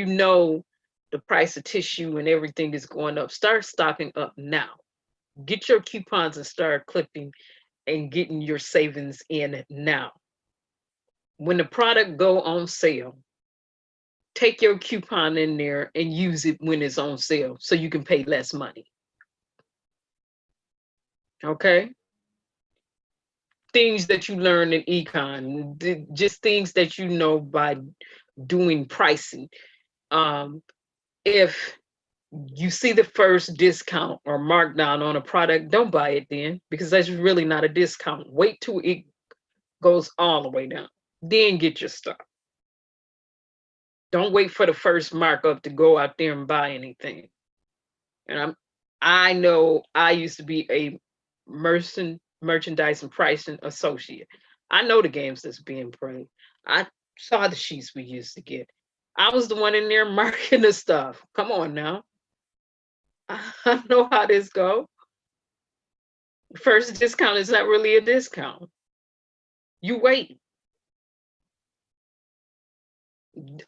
know the price of tissue and everything is going up, start stocking up now. Get your coupons and start clipping and getting your savings in now. When the product go on sale, take your coupon in there and use it when it's on sale so you can pay less money. Okay? Things that you learn in econ, just things that you know by doing pricing. If you see the first discount or markdown on a product, don't buy it then, because that's really not a discount. Wait till it goes all the way down. Then get your stuff. Don't wait for the first markup to go out there and buy anything. And I know I used to be a merchandise and pricing associate. I know the games that's being played. I saw the sheets we used to get. I was the one in there marking the stuff. Come on now. I know how this go. First discount is not really a discount. You wait.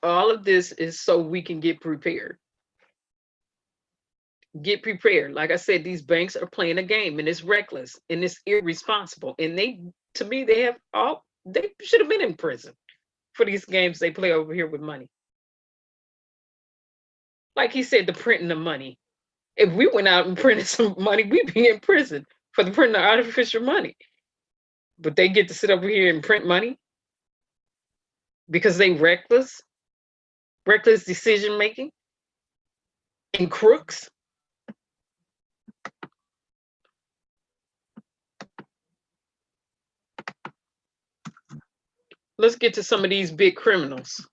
All of this is so we can get prepared. Get prepared. Like I said, these banks are playing a game, and it's reckless and it's irresponsible. And to me, they should have been in prison for these games they play over here with money. Like he said, the printing of money. If we went out and printed some money, we'd be in prison for the printing of artificial money. But they get to sit over here and print money because they reckless decision making, and crooks. Let's get to some of these big criminals.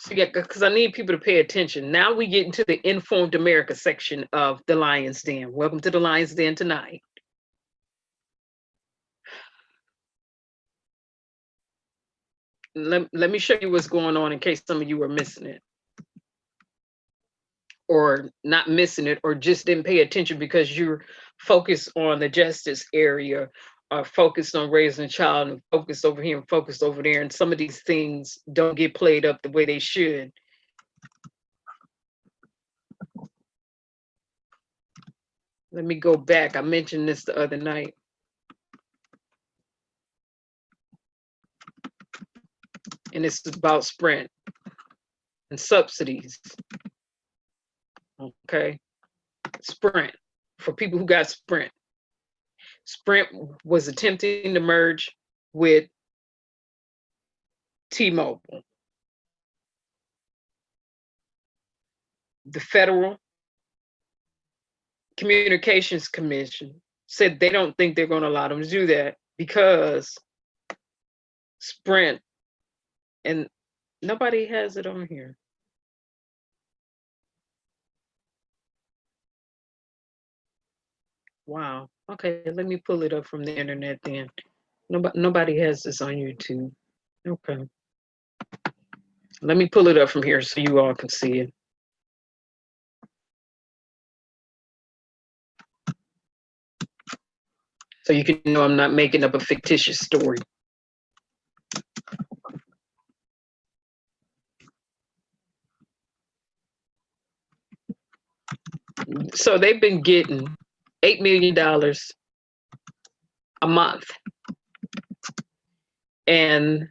So yeah, because I need people to pay attention. Now we get into the Informed America section of the Lion's Den. Welcome to the Lion's Den tonight. Let me show you what's going on in case some of you are missing it. Or not missing it, or just didn't pay attention because you're focused on the justice area, or focused on raising a child, and focused over here and focused over there. And some of these things don't get played up the way they should. Let me go back. I mentioned this the other night. And it's about Sprint and subsidies. Okay, Sprint, for people who got Sprint. Sprint was attempting to merge with T-Mobile. The Federal Communications Commission said they don't think they're going to allow them to do that because Sprint, and nobody has it on here. Wow. Okay, let me pull it up from the internet then. Nobody has this on YouTube. Okay. Let me pull it up from here so you all can see it. So you can know I'm not making up a fictitious story. So they've been getting $8 million a month. And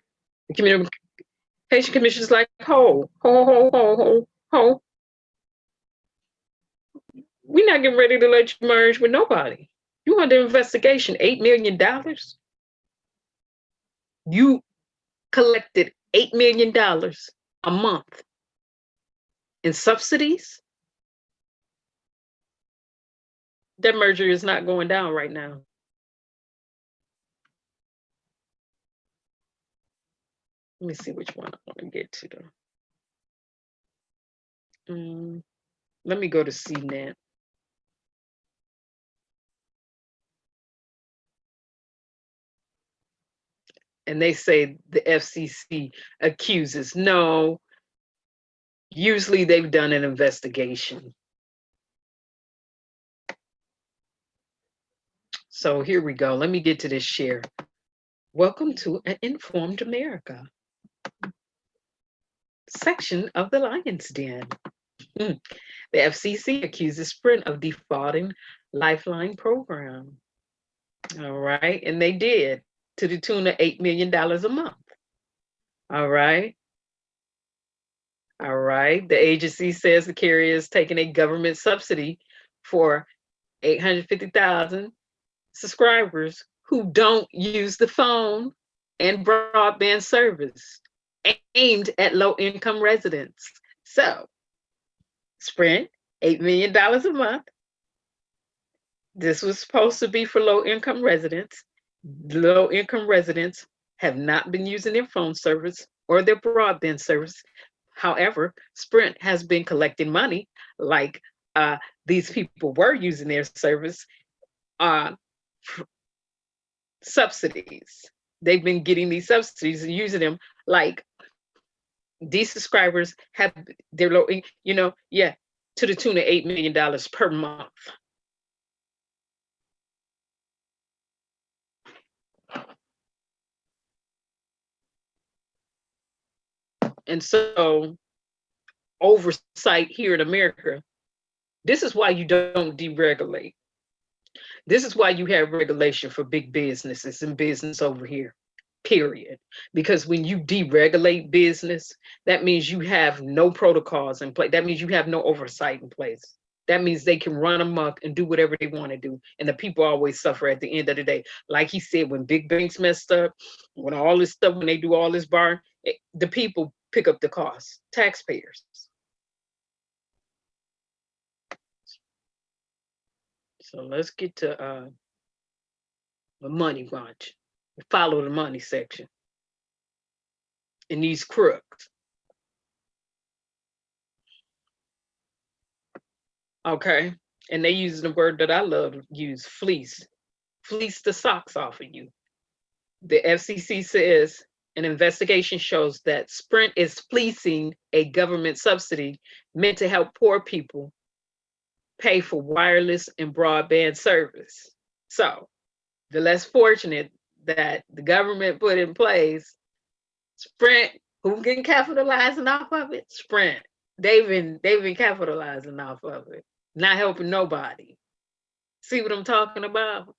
the Communication Commission is like, ho. We're not getting ready to let you merge with nobody. You under investigation, $8 million. You collected $8 million a month in subsidies. That merger is not going down right now. Let me see which one I want to get to though. Let me go to CNET. And they say the FCC accuses. No, usually they've done an investigation. So here we go. Let me get to this share. Welcome to an Informed America section of the Lion's Den. The FCC accuses Sprint of defrauding Lifeline program. All right, and they did, to the tune of $8 million a month. All right. All right. The agency says the carrier is taking a government subsidy for 850,000 subscribers who don't use the phone and broadband service aimed at low-income residents. So, Sprint, $8 million a month. This was supposed to be for low-income residents. Low-income residents have not been using their phone service or their broadband service. However, Sprint has been collecting money like these people were using their service subsidies. They've been getting these subsidies and using them like these subscribers have their low, to the tune of $8 million per month. And so oversight here in America, this is why you don't deregulate. This is why you have regulation for big businesses and business over here, period. Because when you deregulate business, that means you have no protocols in place. That means you have no oversight in place. That means they can run amok and do whatever they want to do. And the people always suffer at the end of the day. Like he said, when big banks messed up, when all this stuff, when they do all this borrowing, the people pick up the cost, taxpayers. So let's get to the money bunch. Follow the money section. And these crooks. Okay. And they use the word that I love to use, fleece. Fleece the socks off of you. The FCC says an investigation shows that Sprint is fleecing a government subsidy meant to help poor people pay for wireless and broadband service. So the less fortunate that the government put in place, Sprint, who can capitalizing off of it? Sprint. They've been capitalizing off of it, not helping nobody. See what I'm talking about?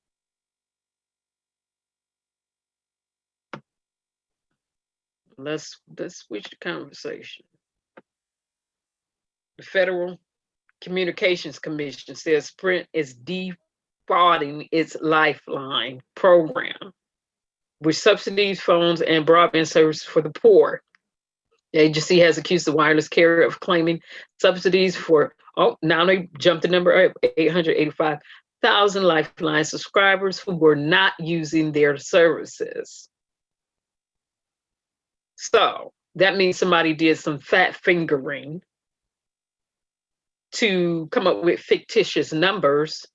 Let's switch the conversation. The Federal Communications Commission says Sprint is defrauding its Lifeline program, which subsidies phones and broadband service for the poor. The agency has accused the wireless carrier of claiming subsidies for, now they jumped the number up, 885,000 Lifeline subscribers who were not using their services. So that means somebody did some fat fingering to come up with fictitious numbers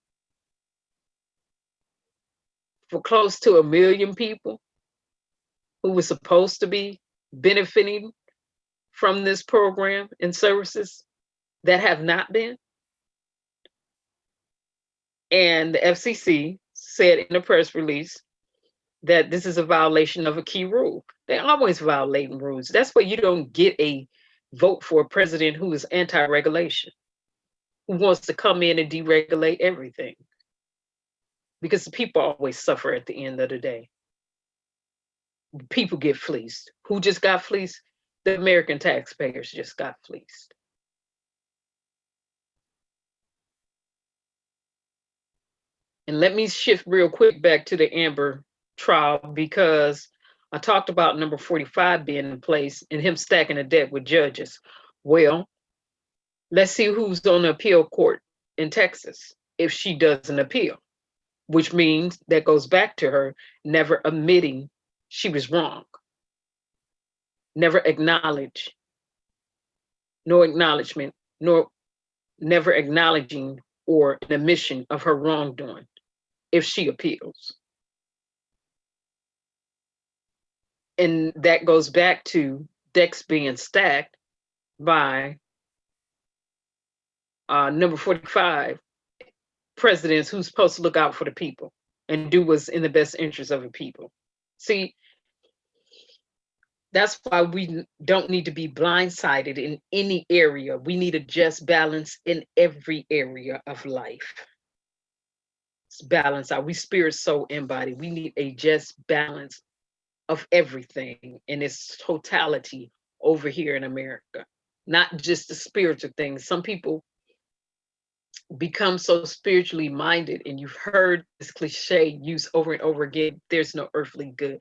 for close to 1 million people who were supposed to be benefiting from this program and services that have not been. And the FCC said in a press release that this is a violation of a key rule. They're always violating rules. That's why you don't get a vote for a president who is anti-regulation, who wants to come in and deregulate everything. Because the people always suffer at the end of the day. People get fleeced. Who just got fleeced? The American taxpayers just got fleeced. And let me shift real quick back to the Amber trial, because I talked about number 45 being in place and him stacking the deck with judges. Well, let's see who's on the appeal court in Texas if she doesn't appeal, which means that goes back to her never admitting she was wrong, never acknowledge, no acknowledgement, nor never acknowledging or an admission of her wrongdoing if she appeals. And that goes back to decks being stacked by number 45, presidents who's supposed to look out for the people and do what's in the best interest of the people. See, that's why we don't need to be blindsided in any area. We need a just balance in every area of life. It's balance out. We spirit, soul, and body. We need a just balance of everything in its totality over here in America, not just the spiritual things. Some people become so spiritually minded, and you've heard this cliche used over and over again, there's no earthly good.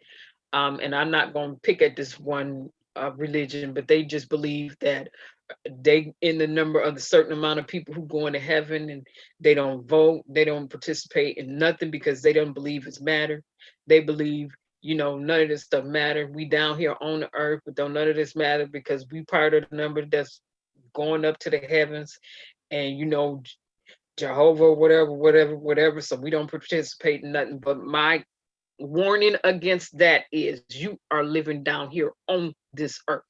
And I'm not going to pick at this one religion, but they just believe that they in the number of the certain amount of people who go into heaven, and they don't vote, they don't participate in nothing because they don't believe it's matter. They believe, you know, none of this stuff matter. We down here on the earth, but don't none of this matter because we part of the number that's going up to the heavens, and you know, Jehovah, whatever. So we don't participate in nothing. But my warning against that is you are living down here on this earth.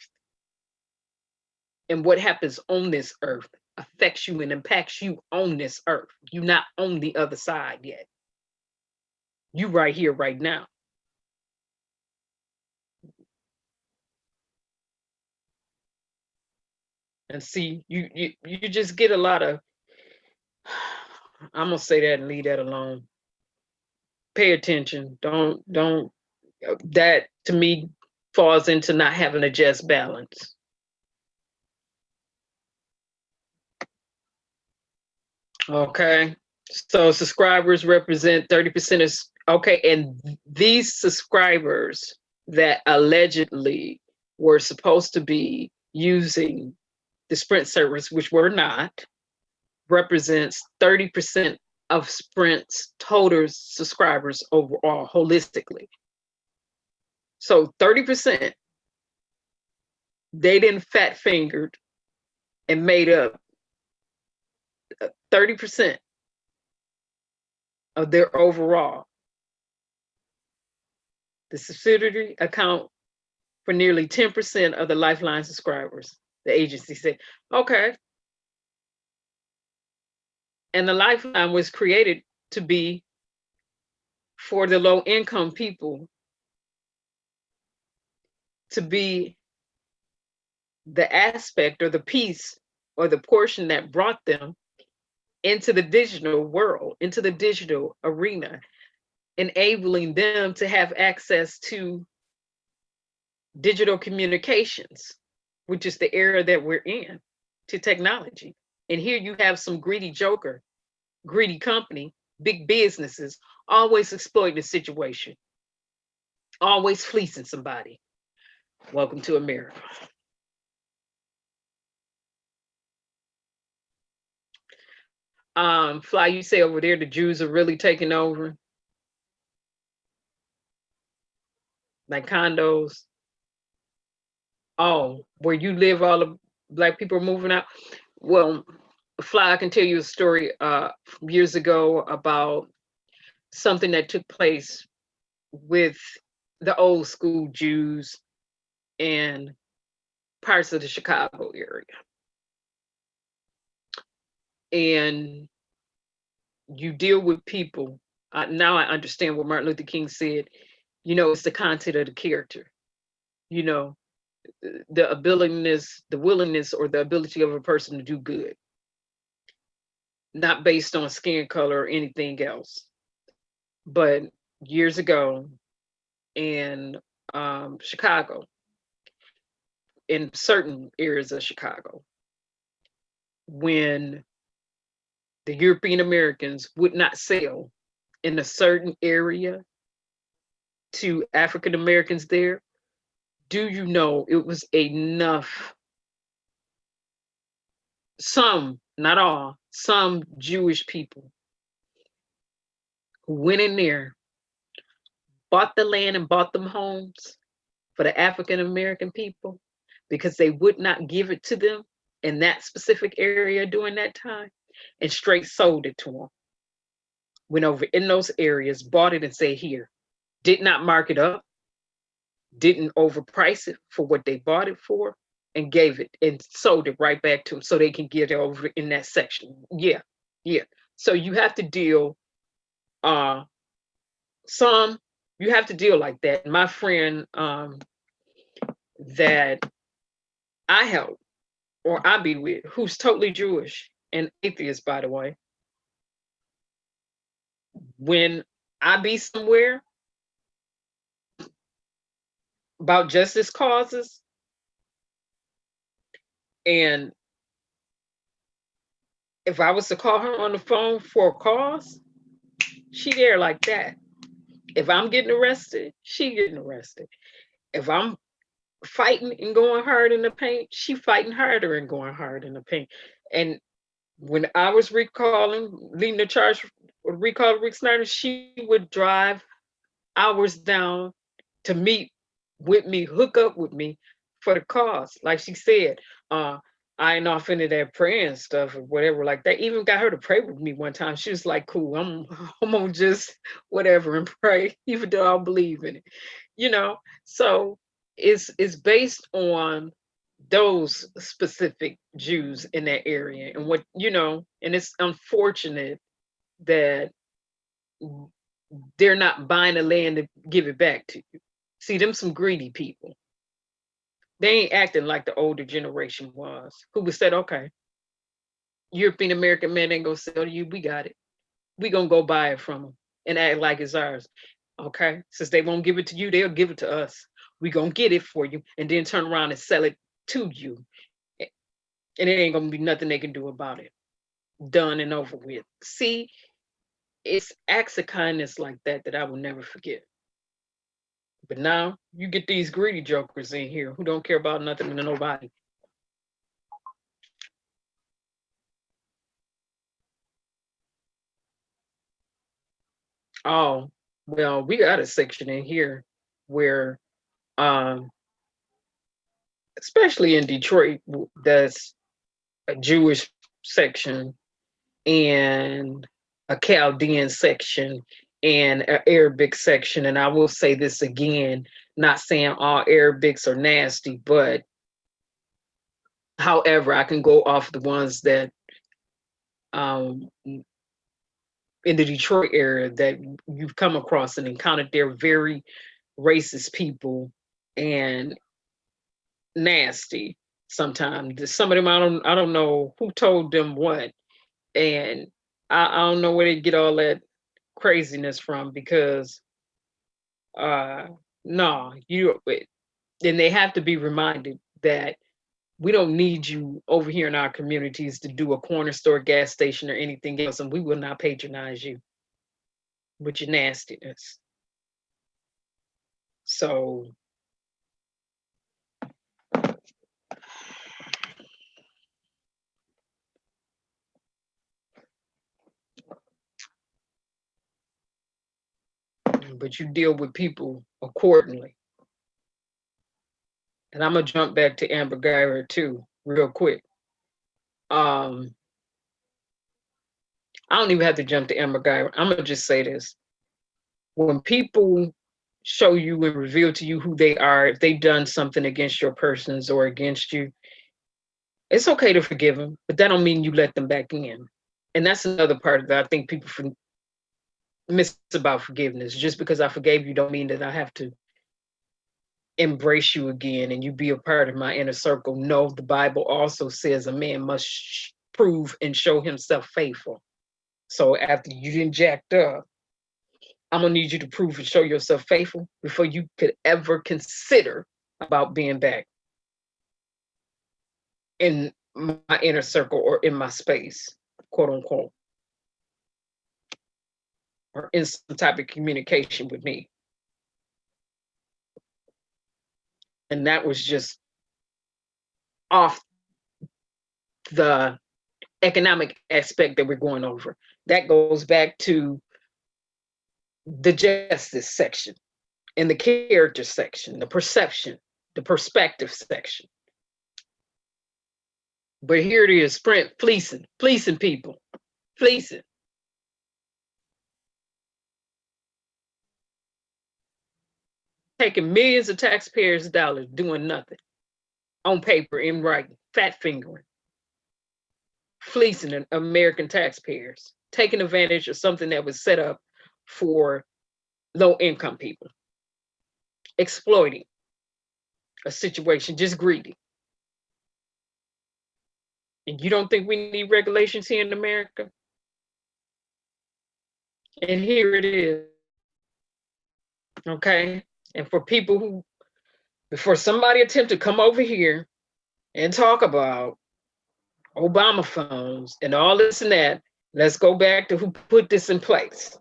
And what happens on this earth affects you and impacts you on this earth. You're not on the other side yet. You right here, right now. And see, you just get a lot of, I'm gonna say that and leave that alone. Pay attention. Don't that to me falls into not having a just balance. Okay, so subscribers represent 30% of, okay, and these subscribers that allegedly were supposed to be using the Sprint service, which were not, represents 30% of Sprint's total subscribers overall, holistically. So 30%, they didn't fat fingered and made up 30% of their overall. The subsidiary account for nearly 10% of the Lifeline subscribers, the agency said. Okay. And the Lifeline was created to be for the low income people, to be the aspect or the piece or the portion that brought them into the digital world, into the digital arena, enabling them to have access to digital communications, which is the era that we're in, to technology. And here you have some greedy joker, greedy company, big businesses, always exploiting the situation, always fleecing somebody. Welcome to America. Fly, you say over there the Jews are really taking over, like condos. Oh, where you live, all the Black people are moving out. Well, Fly, I can tell you a story years ago about something that took place with the old school Jews in parts of the Chicago area. And you deal with people. Now I understand what Martin Luther King said, you know, it's the content of the character, you know, the abilitingness, the willingness or the ability of a person to do good, not based on skin color or anything else. But years ago in Chicago, in certain areas of Chicago, when the European Americans would not sell in a certain area to African Americans there, do you know it was enough, some, not all, some Jewish people who went in there, bought the land and bought them homes for the African American people because they would not give it to them in that specific area during that time, and straight sold it to them. Went over in those areas, bought it and said, here. Did not mark it up, didn't overprice it for what they bought it for, and gave it and sold it right back to them so they can get it over in that section. Yeah. So you have to deal, you have to deal like that. My friend that I help or I be with, who's totally Jewish and atheist, by the way, when I be somewhere about justice causes, and if I was to call her on the phone for a cause, she there like that. If I'm getting arrested, she getting arrested. If I'm fighting and going hard in the paint, she fighting harder and going hard in the paint. And when I was leading the charge, recall Rick Snyder, she would drive hours down to meet with me, hook up with me for the cause. Like she said, I ain't off into that praying stuff or whatever like that. Even got her to pray with me one time. She was like, cool, I'm gonna just whatever and pray, even though I don't believe in it. You know, so it's based on those specific Jews in that area and what, you know, and it's unfortunate that they're not buying the land to give it back to you. See, them some greedy people. They ain't acting like the older generation was, who would said, okay, European American man ain't gonna sell to you, we got it. We gonna go buy it from them and act like it's ours. Okay, since they won't give it to you, they'll give it to us. We gonna get it for you and then turn around and sell it to you. And it ain't gonna be nothing they can do about it. Done and over with. See, it's acts of kindness like that that I will never forget. But now you get these greedy jokers in here who don't care about nothing and nobody. Oh, well, we got a section in here where, especially in Detroit, that's a Jewish section and a Chaldean section and an Arabic section. And I will say this again, not saying all Arabics are nasty, but however, I can go off the ones that in the Detroit area that you've come across and encountered. They're very racist people and nasty sometimes. Some of them, I don't know who told them what, and I don't know where they get all that craziness from, because no, then they have to be reminded that we don't need you over here in our communities to do a corner store, gas station, or anything else, and we will not patronize you with your nastiness. So but you deal with people accordingly. And I'm gonna jump back to Amber Guyger too, real quick. I don't even have to jump to Amber Guyger. I'm gonna just say this: when people show you and reveal to you who they are, if they've done something against your persons or against you, it's okay to forgive them, but that don't mean you let them back in. And that's another part that I think people miss about forgiveness. Just because I forgave you don't mean that I have to embrace you again and you be a part of my inner circle. No, the Bible also says a man must prove and show himself faithful. So after you didn't jacked up, I'm gonna need you to prove and show yourself faithful before you could ever consider about being back in my inner circle or in my space, quote unquote. or in some type of communication with me. And that was just off the economic aspect that we're going over. That goes back to the justice section and the character section, the perception, the perspective section. But here it is, Sprint fleecing people, fleecing. Taking millions of taxpayers' dollars, doing nothing on paper, in writing, fat fingering, fleecing American taxpayers, taking advantage of something that was set up for low income people, exploiting a situation, just greedy. And you don't think we need regulations here in America? And here it is. Okay. And for people who, before somebody attempt to come over here and talk about Obama phones and all this and that, let's go back to who put this in place.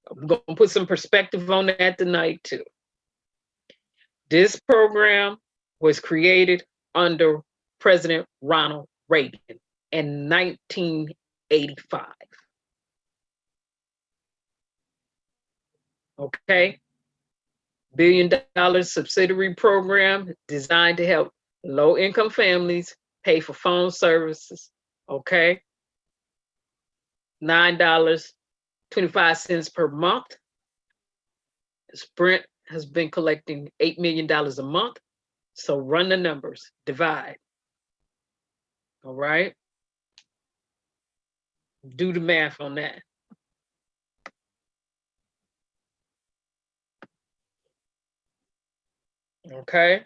I'm going to put some perspective on that tonight too. This program was created under President Ronald Reagan in 1985. Okay? $1 billion subsidiary program designed to help low-income families pay for phone services. Okay? $9.25 per month. Sprint has been collecting $8 million a month. So run the numbers, divide. All right? Do the math on that. Okay?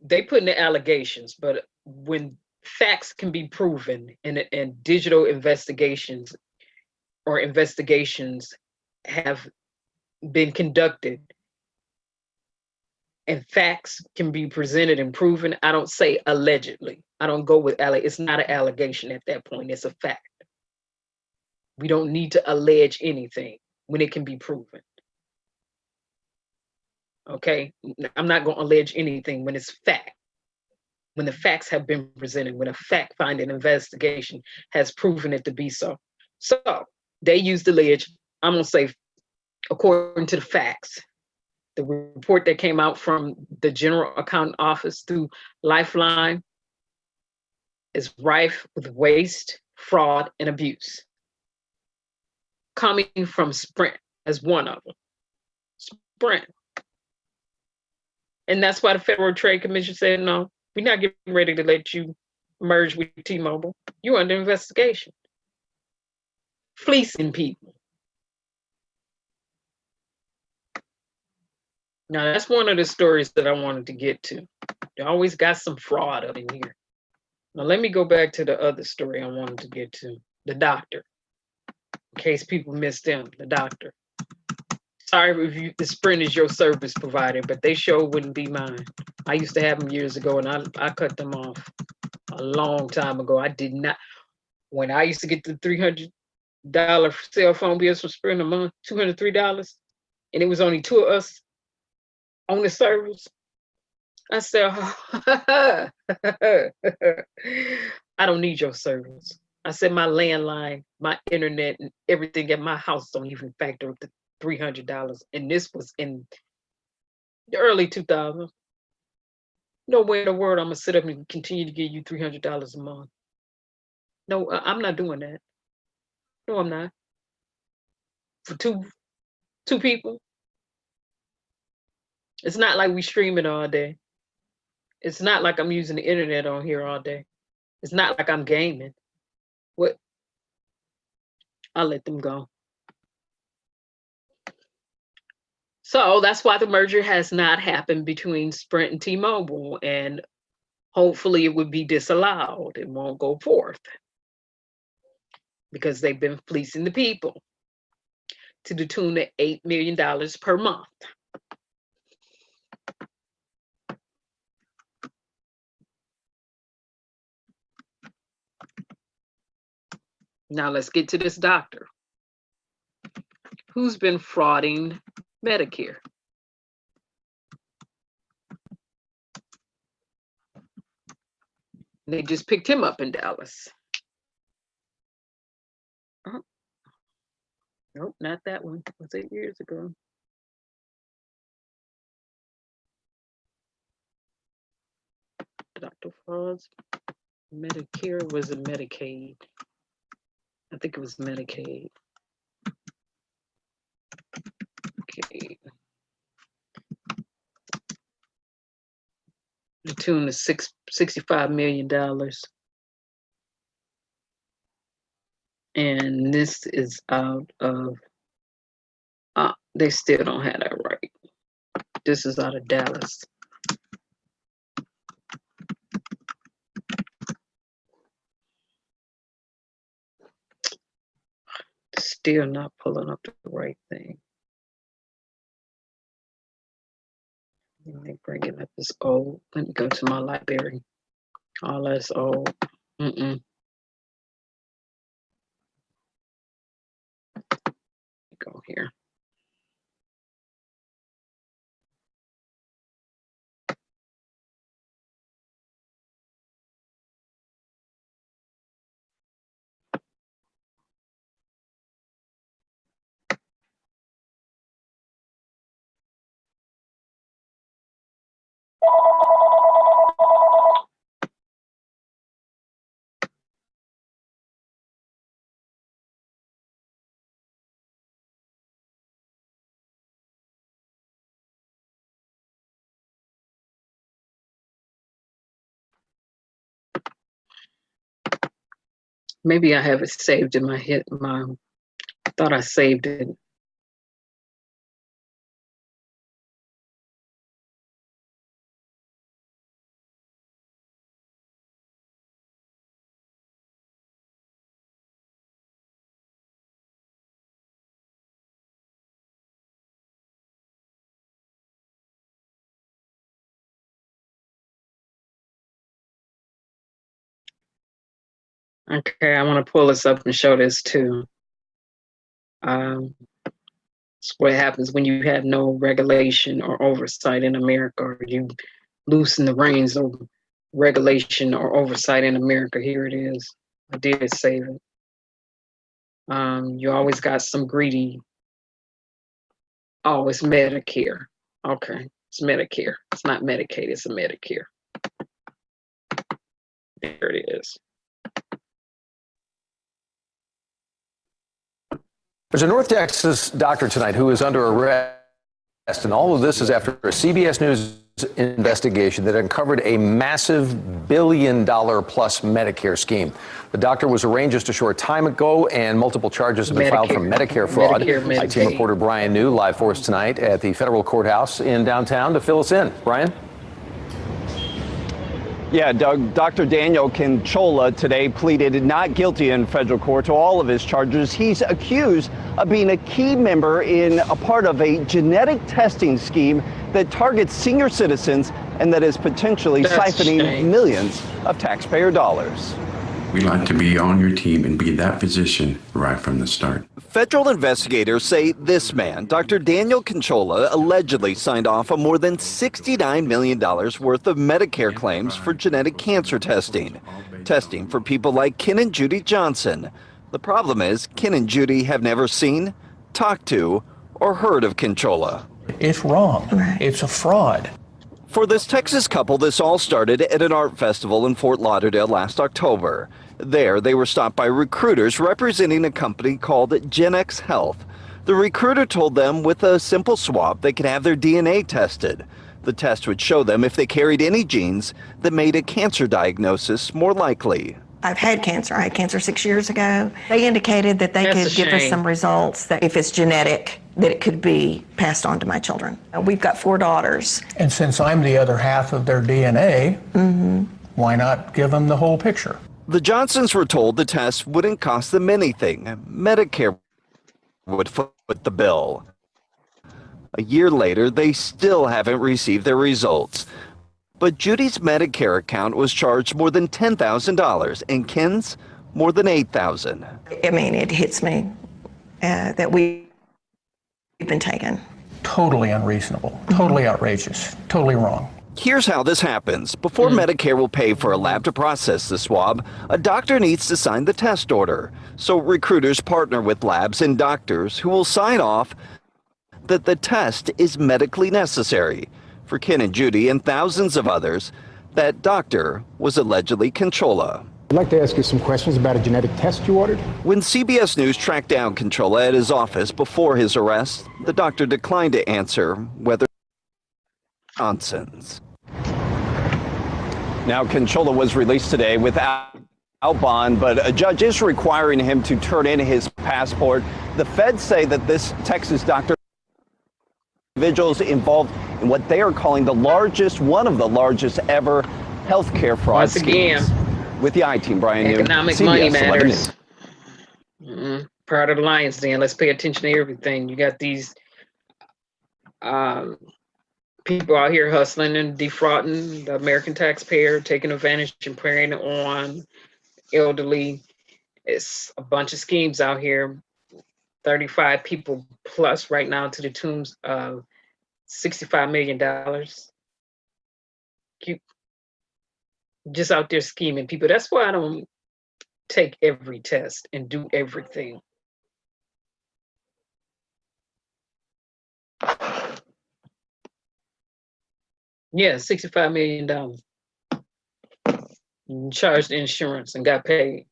They put in the allegations, but when facts can be proven and digital investigations or investigations have been conducted and facts can be presented and proven, I don't say allegedly. I don't go with it's not an allegation at that point, it's a fact. We don't need to allege anything when it can be proven. Okay, I'm not going to allege anything when it's fact. When the facts have been presented, when a fact-finding investigation has proven it to be so. So they used the allege, I'm going to say, according to the facts, the report that came out from the General Accountant Office through Lifeline is rife with waste, fraud, and abuse. Coming from Sprint as one of them. Sprint. And that's why the Federal Trade Commission said, no, we're not getting ready to let you merge with T-Mobile. You're under investigation. Fleecing people. Now, that's one of the stories that I wanted to get to. They always got some fraud up in here. Now, let me go back to the other story I wanted to get to. The doctor. In case people missed them, the doctor. Sorry if the Sprint is your service provider, but they sure wouldn't be mine. I used to have them years ago, and I cut them off a long time ago. I did not. When I used to get the $300 cell phone bills from Sprint a month, $203, and it was only two of us on the service, I said, I don't need your service. I said my landline, my internet, and everything at my house don't even factor up to $300. And this was in the early 2000s. No way in the world I'm gonna sit up and continue to give you $300 a month. No, I'm not doing that. No, I'm not. For two people. It's not like we streaming all day. It's not like I'm using the internet on here all day. It's not like I'm gaming. What? I'll let them go. So that's why the merger has not happened between Sprint and T-Mobile, and hopefully it would be disallowed. It won't go forth because they've been fleecing the people to the tune of $8 million per month. Now let's get to this doctor who's been frauding Medicare. They just picked him up in Dallas. Oh. Nope, not that one. Was 8 years ago. Dr. Frauds, Medicare, was it Medicaid? I think it was Medicaid. Okay. The tune is $65 million. And this is out of, they still don't have that right. This is out of Dallas. Still not pulling up the right thing. They bringing up this old. Let me go to my library. All that's old. Go here. Maybe I have it saved in my head. I thought I saved it. Okay, I want to pull this up and show this too. It's what happens when you have no regulation or oversight in America, or you loosen the reins of regulation or oversight in America. Here it is. I did save it. You always got some greedy. Oh, it's Medicare. Okay, it's Medicare. It's not Medicaid, it's a Medicare. There it is. There's a North Texas doctor tonight who is under arrest, and all of this is after a CBS News investigation that uncovered a massive $1 billion-plus Medicare scheme. The doctor was arraigned just a short time ago, and multiple charges have been filed for Medicare fraud. IT reporter Brian New live for us tonight at the federal courthouse in downtown to fill us in. Brian? Yeah, Doug, Dr. Daniel Kinchola today pleaded not guilty in federal court to all of his charges. He's accused of being a key member in a part of a genetic testing scheme that targets senior citizens and that is potentially siphoning millions of taxpayer dollars. We'd like to be on your team and be that physician right from the start. Federal investigators say this man, Dr. Daniel Kinchola, allegedly signed off on more than $69 million worth of Medicare claims for genetic cancer testing for people like Ken and Judy Johnson. The problem is Ken and Judy have never seen, talked to, or heard of Kinchola. It's wrong. It's a fraud. For this Texas couple, this all started at an art festival in Fort Lauderdale last October. There, they were stopped by recruiters representing a company called GenX Health. The recruiter told them with a simple swab they could have their DNA tested. The test would show them if they carried any genes that made a cancer diagnosis more likely. I've had cancer. I had cancer 6 years ago. They indicated that they could give us some results that if it's genetic, that it could be passed on to my children. We've got 4 daughters. And since I'm the other half of their DNA, why not give them the whole picture? The Johnsons were told the test wouldn't cost them anything. Medicare would foot the bill. A year later, they still haven't received their results. But Judy's Medicare account was charged more than $10,000 and Ken's more than 8,000. I mean, it hits me that we've been taken. Totally unreasonable, totally outrageous, totally wrong. Here's how this happens. Before Medicare will pay for a lab to process the swab, a doctor needs to sign the test order. So recruiters partner with labs and doctors who will sign off that the test is medically necessary. For Ken and Judy and thousands of others, that doctor was allegedly Conchola. I'd like to ask you some questions about a genetic test you ordered. When CBS News tracked down Conchola at his office before his arrest, the doctor declined to answer whether nonsense. Now, Conchola was released today without bond, but a judge is requiring him to turn in his passport. The feds say that this Texas doctor individuals involved in what they are calling one of the largest ever healthcare fraud schemes. With the I-Team, Brian Newman. Economic money matters. Part of the lion's den. Let's pay attention to everything. You got these people out here hustling and defrauding the American taxpayer, taking advantage and preying on elderly. It's a bunch of schemes out here. 35 people plus right now to the tunes of $65 million. Just out there scheming people. That's why I don't take every test and do everything. Yeah, $65 million. Charged insurance and got paid.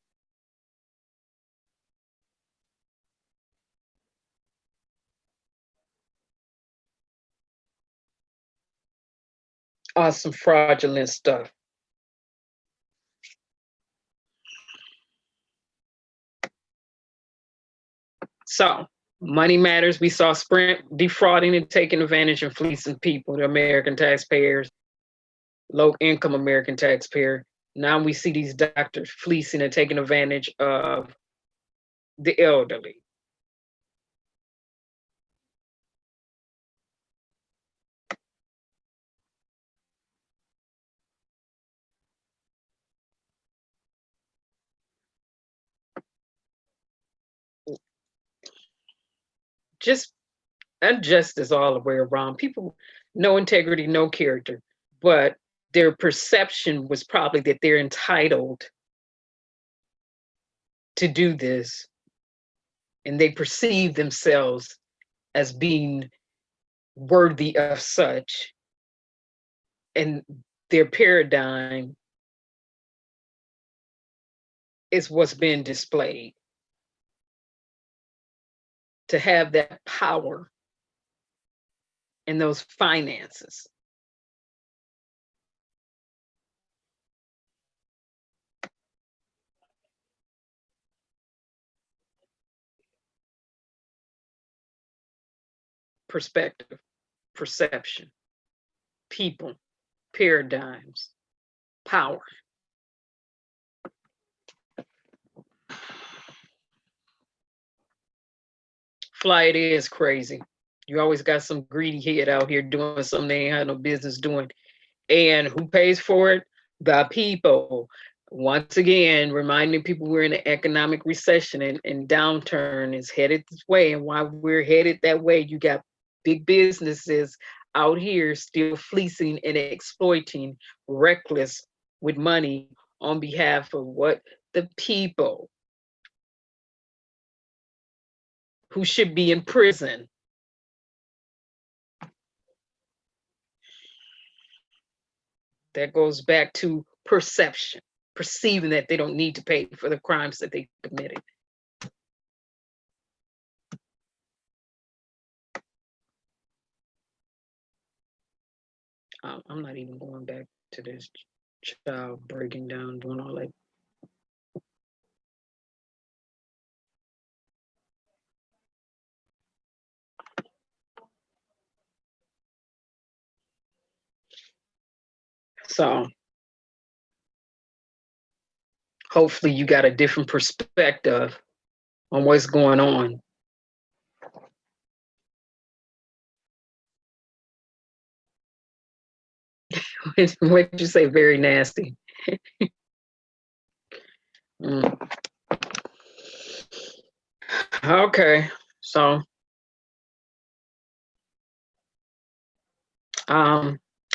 Some fraudulent stuff. So, money matters. We saw Sprint defrauding and taking advantage and fleecing people, the American taxpayers, low-income American taxpayer. Now we see these doctors fleecing and taking advantage of the elderly. Just injustice all the way around. People, no integrity, no character, but their perception was probably that they're entitled to do this, and they perceive themselves as being worthy of such, and their paradigm is what's being displayed. To have that power and those finances. Perspective, perception, people, paradigms, power. Flight is crazy. You always got some greedy head out here doing something they ain't had no business doing. And who pays for it? The people. Once again, reminding people we're in an economic recession and downturn is headed this way. And while we're headed that way, you got big businesses out here still fleecing and exploiting, reckless with money on behalf of what? The people. Who should be in prison. That goes back to perception, perceiving that they don't need to pay for the crimes that they committed. I'm not even going back to this child breaking down, doing all that. So hopefully you got a different perspective on what's going on. What did you say? Very nasty. Okay, so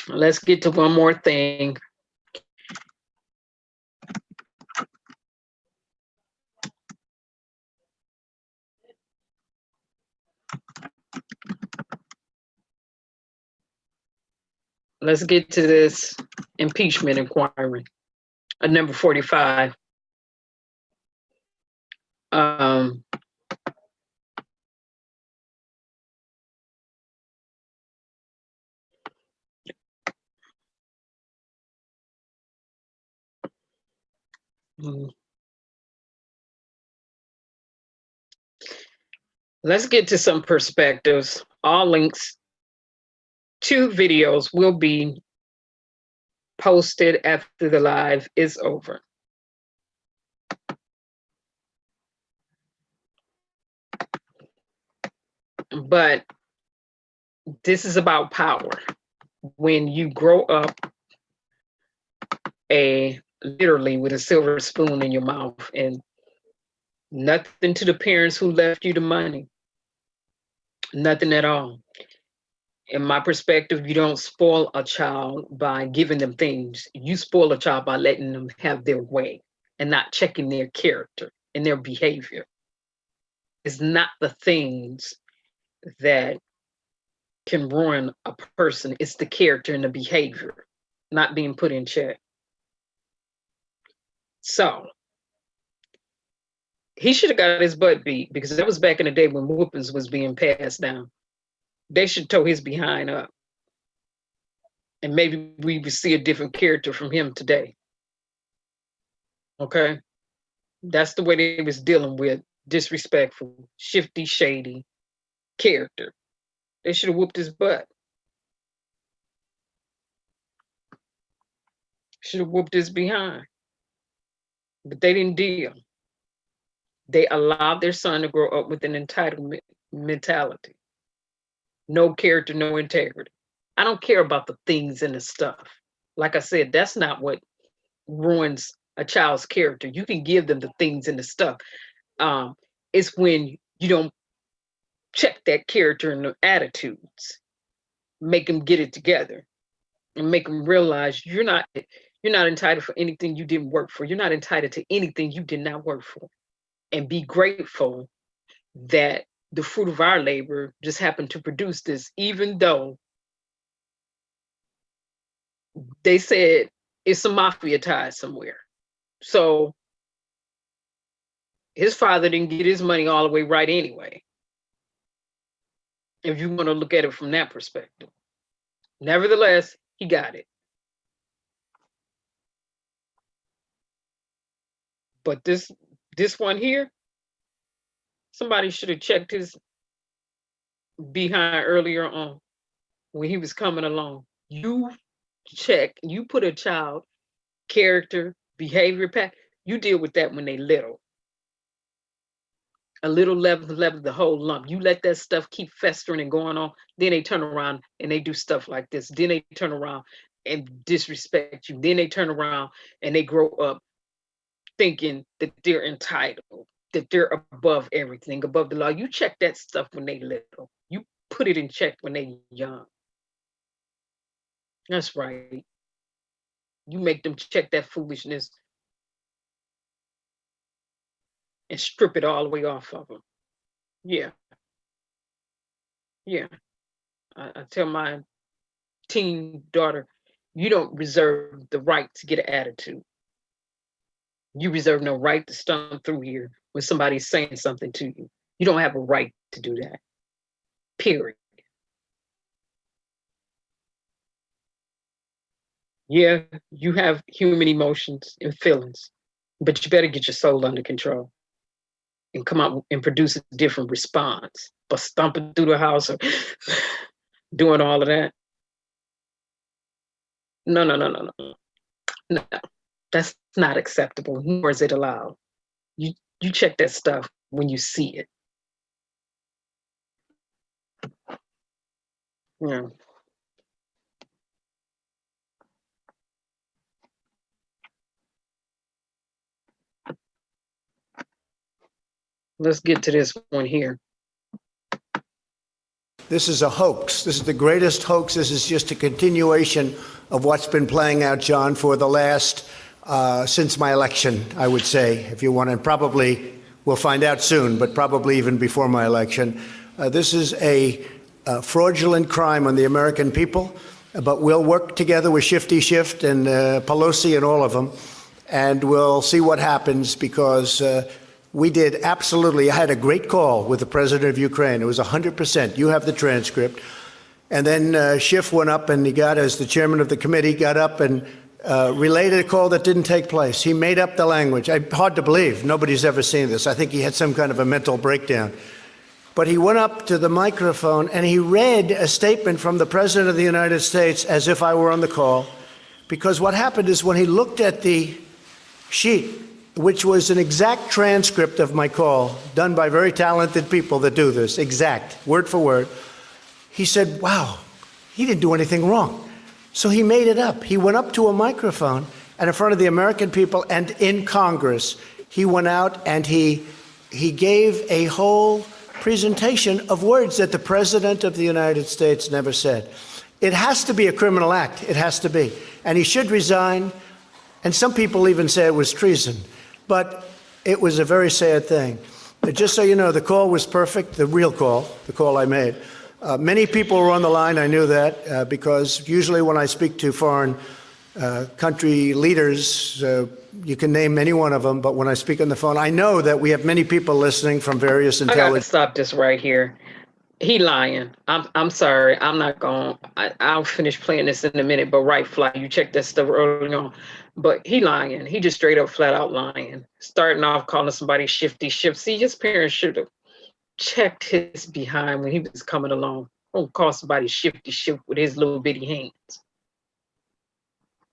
let's get to one more thing. Let's get to this impeachment inquiry, number 45. Let's get to some perspectives. All links to videos will be posted after the live is over. But this is about power. When you grow up literally with a silver spoon in your mouth and nothing to the parents who left you the money, nothing at all. In my perspective, you don't spoil a child by giving them things. You spoil a child by letting them have their way and not checking their character and their behavior. It's not the things that can ruin a person. It's the character and the behavior not being put in check. So he should have got his butt beat, because that was back in the day when whoopings was being passed down. They should tow his behind up. And maybe we would see a different character from him today. Okay? That's the way they was dealing with disrespectful, shifty, shady character. They should have whooped his butt. Should have whooped his behind. But they didn't deal. They allowed their son to grow up with an entitlement mentality. No character, no integrity. I don't care about the things and the stuff. Like I said, that's not what ruins a child's character. You can give them the things and the stuff. It's when you don't check that character and the attitudes, make them get it together, and make them realize you're not entitled for anything you didn't work for. You're not entitled to anything you did not work for. And be grateful that the fruit of our labor just happened to produce this, even though they said it's a mafia tie somewhere. So his father didn't get his money all the way right anyway, if you want to look at it from that perspective. Nevertheless, he got it. But this one here, somebody should have checked his behind earlier on when he was coming along. You put a child character, behavior pack, you deal with that when they little. A little level, the whole lump. You let that stuff keep festering and going on, then they turn around and they do stuff like this. Then they turn around and disrespect you. Then they turn around and they grow up thinking that they're entitled, that they're above everything, above the law. You check that stuff when they little. You put it in check when they young. That's right. You make them check that foolishness and strip it all the way off of them. Yeah. Yeah. I tell my teen daughter, you don't reserve the right to get an attitude. You reserve no right to stomp through here when somebody's saying something to you. You don't have a right to do that. Period. Yeah, you have human emotions and feelings, but you better get your soul under control and come out and produce a different response. But stomping through the house or doing all of that. No. No, that's not acceptable, nor is it allowed. You check that stuff when you see it. Yeah. Let's get to this one here. This is a hoax. This is the greatest hoax. This is just a continuation of what's been playing out, John, for the last, since my election, I would say, if you want, and probably we'll find out soon, but probably even before my election. This is a fraudulent crime on the American people, but we'll work together with Shifty Schiff and Pelosi and all of them, and we'll see what happens, because we did absolutely. I had a great call with the president of Ukraine. It was 100%. You have the transcript. And then Schiff went up and he got, as the chairman of the committee, got up and related a call that didn't take place. He made up the language. Hard to believe. Nobody's ever seen this. I think he had some kind of a mental breakdown. But he went up to the microphone and he read a statement from the president of the United States as if I were on the call. Because what happened is, when he looked at the sheet, which was an exact transcript of my call, done by very talented people that do this, exact, word for word, he said, wow, he didn't do anything wrong. So he made it up. He went up to a microphone, and in front of the American people and in Congress, he went out and he gave a whole presentation of words that the president of the United States never said. It has to be a criminal act. It has to be. And he should resign. And some people even say it was treason. But it was a very sad thing. But just so you know, the call was perfect, the real call, the call I made. Many people were on the line. I knew that because usually when I speak to foreign country leaders, you can name any one of them. But when I speak on the phone, I know that we have many people listening from various intelligence. I got to stop this right here. He lying. I'm sorry. I'm not going. I'll finish playing this in a minute. But right, Fly, you checked that stuff early on. But he lying. He just straight up, flat out lying. Starting off calling somebody Shifty Schiff. See, his parents should have checked his behind when he was coming along. Don't call somebody Shifty Schiff with his little bitty hands.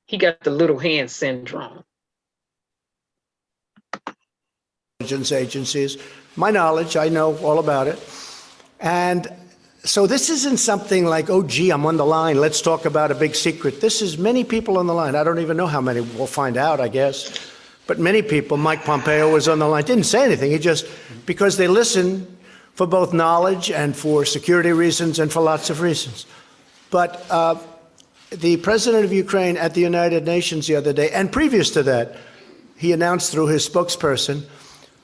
He got the little hand syndrome. Agencies. My knowledge, I know all about it. And so this isn't something like, oh, gee, I'm on the line. Let's talk about a big secret. This is many people on the line. I don't even know how many. We'll find out, I guess. But many people. Mike Pompeo was on the line. Didn't say anything. He just, because they listen for both knowledge and for security reasons and for lots of reasons. But the president of Ukraine at the United Nations the other day, and previous to that, he announced through his spokesperson,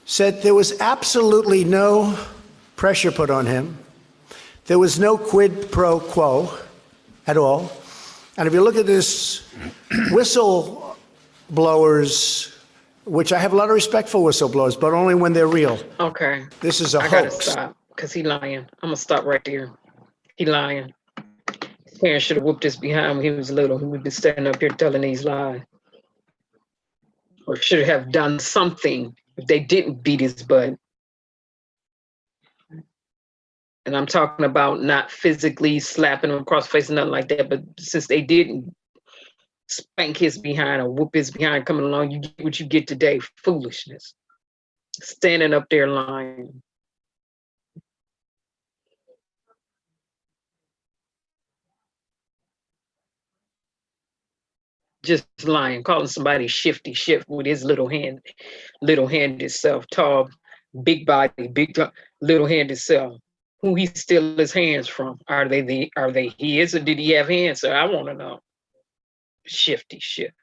said there was absolutely no pressure put on him. There was no quid pro quo at all. And if you look at this, whistleblowers, which I have a lot of respect for whistleblowers, but only when they're real. Okay. This is a hoax. I gotta stop, because he lying. I'm gonna stop right there. He lying. His parents should have whooped his behind when he was little. He would be standing up here telling these lies. Or should have done something if they didn't beat his butt. And I'm talking about not physically slapping him across the face or nothing like that, but since they didn't spank his behind or whoop his behind coming along, you get what you get today, foolishness. Standing up there lying. Just lying, calling somebody Shifty Schiff with his little handed self, tall, big body, little handed self. Who he steal his hands from? Are they his, or did he have hands? So I want to know. Shifty Schiff.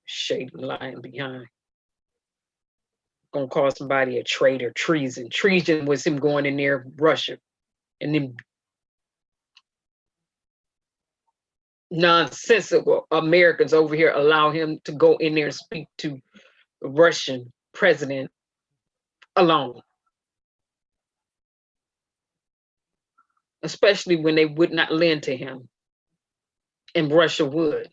Shady lying behind. Gonna call somebody a traitor, treason. Treason was him going in there, Russia, and then nonsensical Americans over here allow him to go in there and speak to the Russian president alone. Especially when they would not lend to him, and Russia would.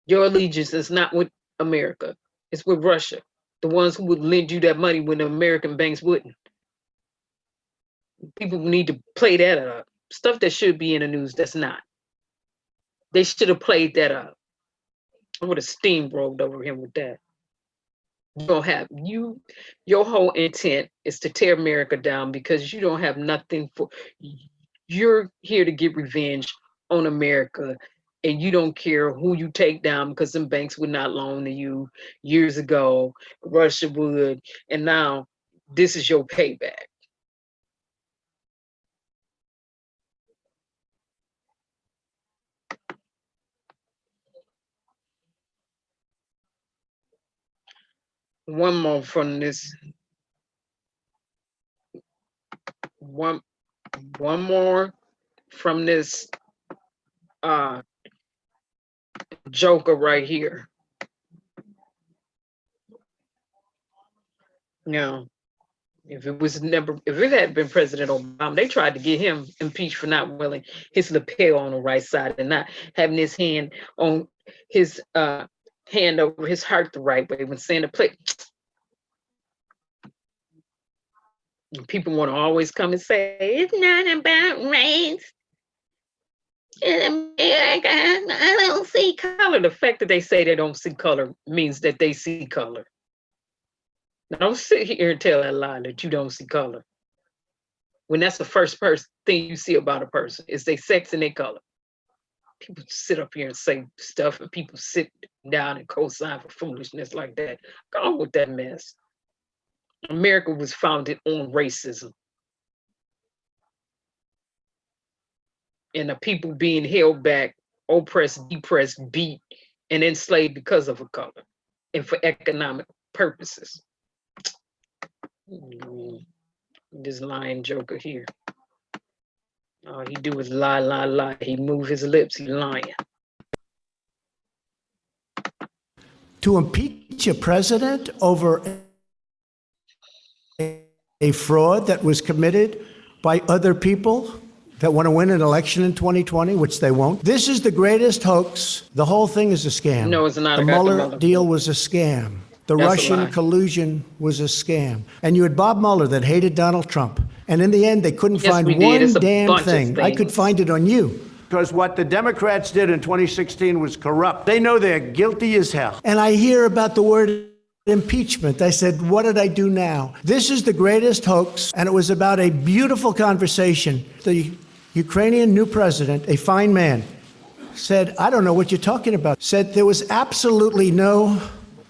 Your allegiance is not with America, it's with Russia, the ones who would lend you that money when the American banks wouldn't. People need to play that up. Stuff that should be in the news, that's not. They should have played that up. I would have steamrolled over him with that. You don't have your whole intent is to tear America down because you don't have nothing for. You're here to get revenge on America and you don't care who you take down because some banks would not loan to you years ago, Russia would, and now this is your payback. One more from this. One more from this joker right here. Now, if it had been President Obama, they tried to get him impeached for not wearing his lapel on the right side and not having his hand on his hand over his heart the right way when saying the play. People want to always come and say, it's not about race. In America, I don't see color. The fact that they say they don't see color means that they see color. Don't sit here and tell that lie that you don't see color. When that's the first thing you see about a person is their sex and their color. People sit up here and say stuff and people sit down and co-sign for foolishness like that. Go on with that mess. America was founded on racism. And the people being held back, oppressed, depressed, beat, and enslaved because of a color and for economic purposes. This lying joker here. All he do is lie, lie, lie. He move his lips, he lying. To impeach a president over a fraud that was committed by other people that want to win an election in 2020, which they won't. This is the greatest hoax. The whole thing is a scam. No, it's not. The Mueller deal was a scam. The Russian collusion was a scam. And you had Bob Mueller that hated Donald Trump. And in the end, they couldn't find one damn thing. I could find it on you. Because what the Democrats did in 2016 was corrupt. They know they're guilty as hell. And I hear about the word impeachment. I said, what did I do now? This is the greatest hoax. And it was about a beautiful conversation. The Ukrainian new president, a fine man, said, I don't know what you're talking about. Said there was absolutely no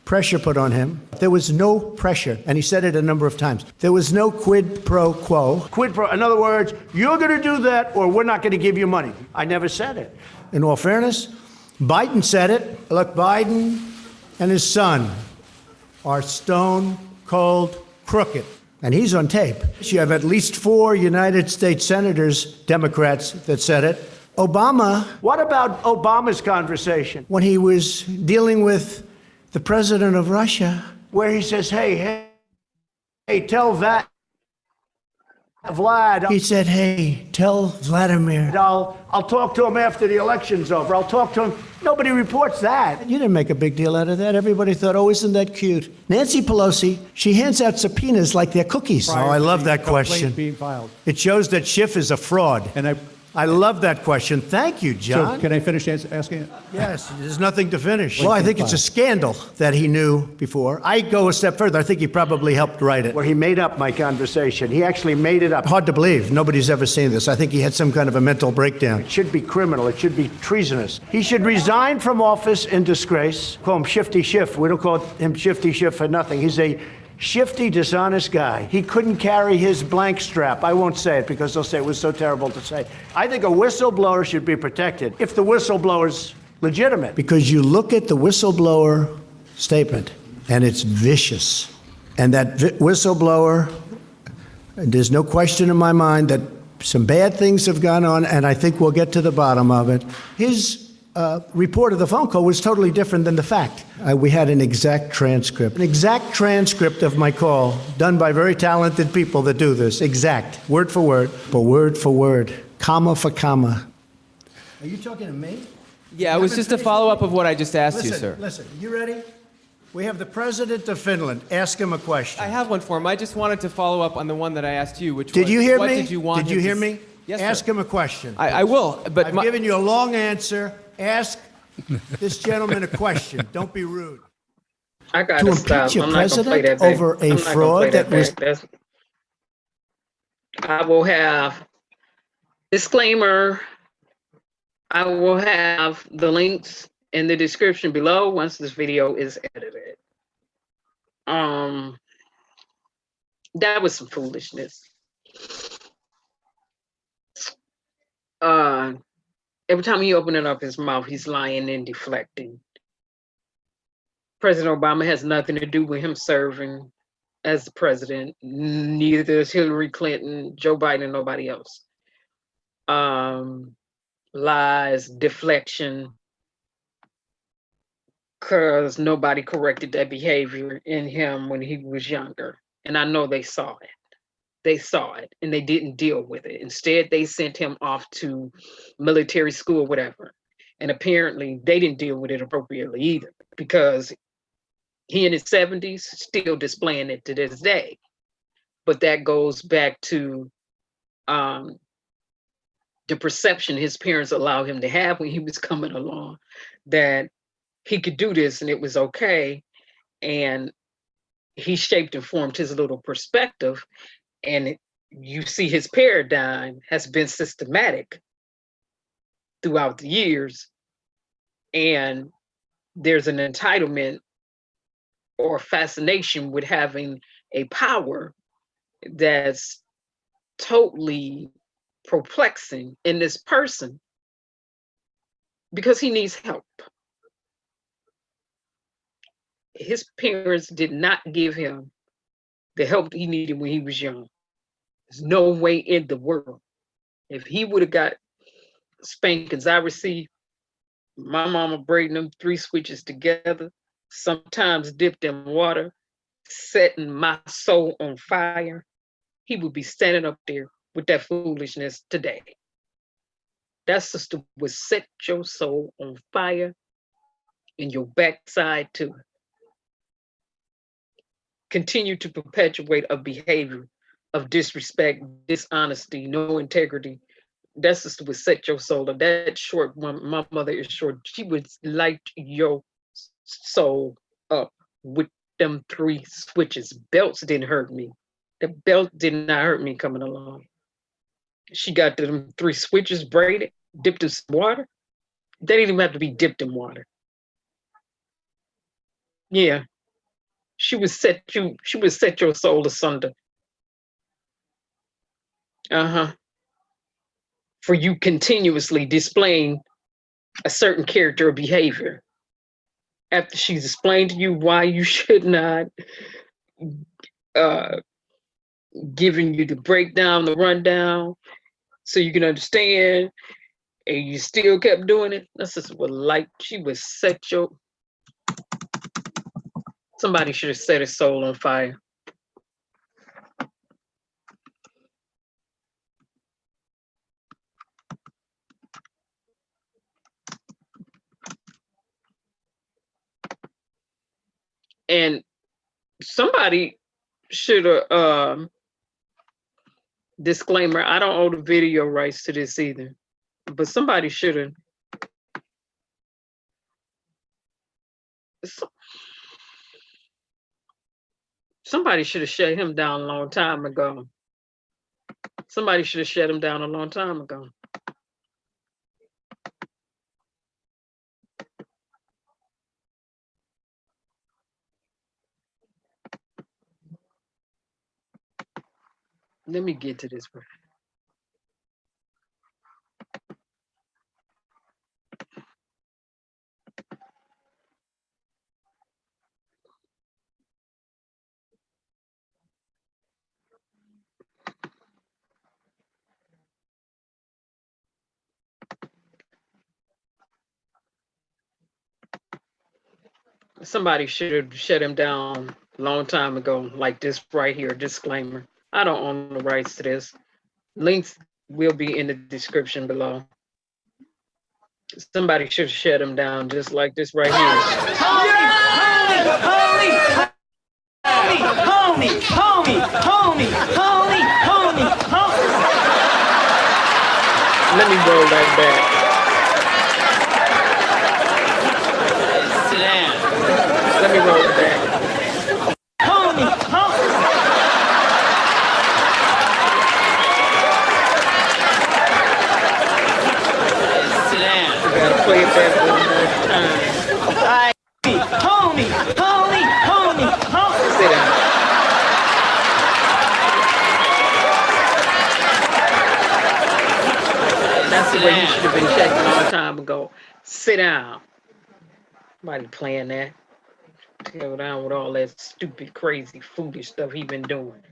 pressure put on him. There was no pressure. And he said it a number of times. There was no quid pro quo. Quid pro, in other words, you're going to do that or we're not going to give you money. I never said it. In all fairness, Biden said it. Look, Biden and his son are stone cold crooked. And he's on tape. You have at least 4 United States senators, Democrats, that said it. Obama. What about Obama's conversation? When he was dealing with the president of Russia, where he says, hey, tell that Vlad. He said, hey, tell Vladimir. I'll talk to him after the election's over. I'll talk to him. Nobody reports that. You didn't make a big deal out of that. Everybody thought, oh, isn't that cute? Nancy Pelosi, she hands out subpoenas like they're cookies. Oh, I love that question. Being filed. It shows that Schiff is a fraud. And I love that question. Thank you, John. So can I finish asking it? Yes, there's nothing to finish. Well, I think it's a scandal that he knew before. I go a step further. I think he probably helped write it. Well, he made up my conversation. He actually made it up. Hard to believe. Nobody's ever seen this. I think he had some kind of a mental breakdown. It should be criminal. It should be treasonous. He should resign from office in disgrace. Call him Shifty Schiff. We don't call him Shifty Schiff for nothing. He's a shifty, dishonest guy. He couldn't carry his blank strap. I won't say it because they'll say it was so terrible to say. I think a whistleblower should be protected if the whistleblower's legitimate. Because you look at the whistleblower statement and it's vicious. And that whistleblower, there's no question in my mind that some bad things have gone on, and I think we'll get to the bottom of it. His report of the phone call was totally different than the fact. We had an exact transcript of my call done by very talented people that do this. Exact, word for word, comma for comma. Are you talking to me? Yeah, it was just a follow-up of what I just asked you, sir. Listen, you ready? We have the president of Finland. Ask him a question. I have one for him. I just wanted to follow up on the one that I asked you, which was, did you hear what me? Did you want? Did you hear me? Yes, ask sir. him a question. I will, but I've given you a long answer. Ask this gentleman a question. Don't be rude. I got to impeach a president over a fraud that was. I will have disclaimer. I will have the links in the description below once this video is edited. That was some foolishness. Every time he opened up his mouth, he's lying and deflecting. President Obama has nothing to do with him serving as the president. Neither does Hillary Clinton, Joe Biden, nobody else. Lies, deflection, because nobody corrected that behavior in him when he was younger. And I know they saw it. They saw it and they didn't deal with it. Instead, they sent him off to military school, whatever. And apparently they didn't deal with it appropriately either, because he in his 70s still displaying it to this day. But that goes back to the perception his parents allowed him to have when he was coming along, that he could do this and it was okay. And he shaped and formed his little perspective. And you see his paradigm has been systematic throughout the years. And there's an entitlement or fascination with having a power that's totally perplexing in this person, because he needs help. His parents did not give him the help he needed when he was young. There's no way in the world. If he would have got spankings I received, my mama braiding them 3 switches together, sometimes dipped in water, setting my soul on fire, he would be standing up there with that foolishness today. That sister would set your soul on fire and your backside too. Continue to perpetuate a behavior of disrespect, dishonesty, no integrity. That sister would set your soul up. That short one, my mother is short, she would light your soul up with them 3 switches. Belts didn't hurt me. The belt did not hurt me coming along. She got them 3 switches braided, dipped in some water. They didn't even have to be dipped in water. Yeah. She would set your soul asunder. For you continuously displaying a certain character or behavior. After she's explained to you why you should not, giving you the breakdown, the rundown, so you can understand, and you still kept doing it. That's just what, like, she would set your, somebody should have set his soul on fire. And somebody should have, disclaimer, I don't own the video rights to this either, but somebody should have. Somebody should have shut him down a long time ago. Somebody should have shut him down a long time ago. Let me get to this one. Somebody should have shut him down a long time ago, like this right here, disclaimer. I don't own the rights to this. Links will be in the description below. Somebody should have shut him down just like this right here. Let me roll that back. Sit down. Let me roll it back. Sit down. have been checked a long time ago. Sit down. Nobody playing that. Go down with all that stupid, crazy, foolish stuff he been doing.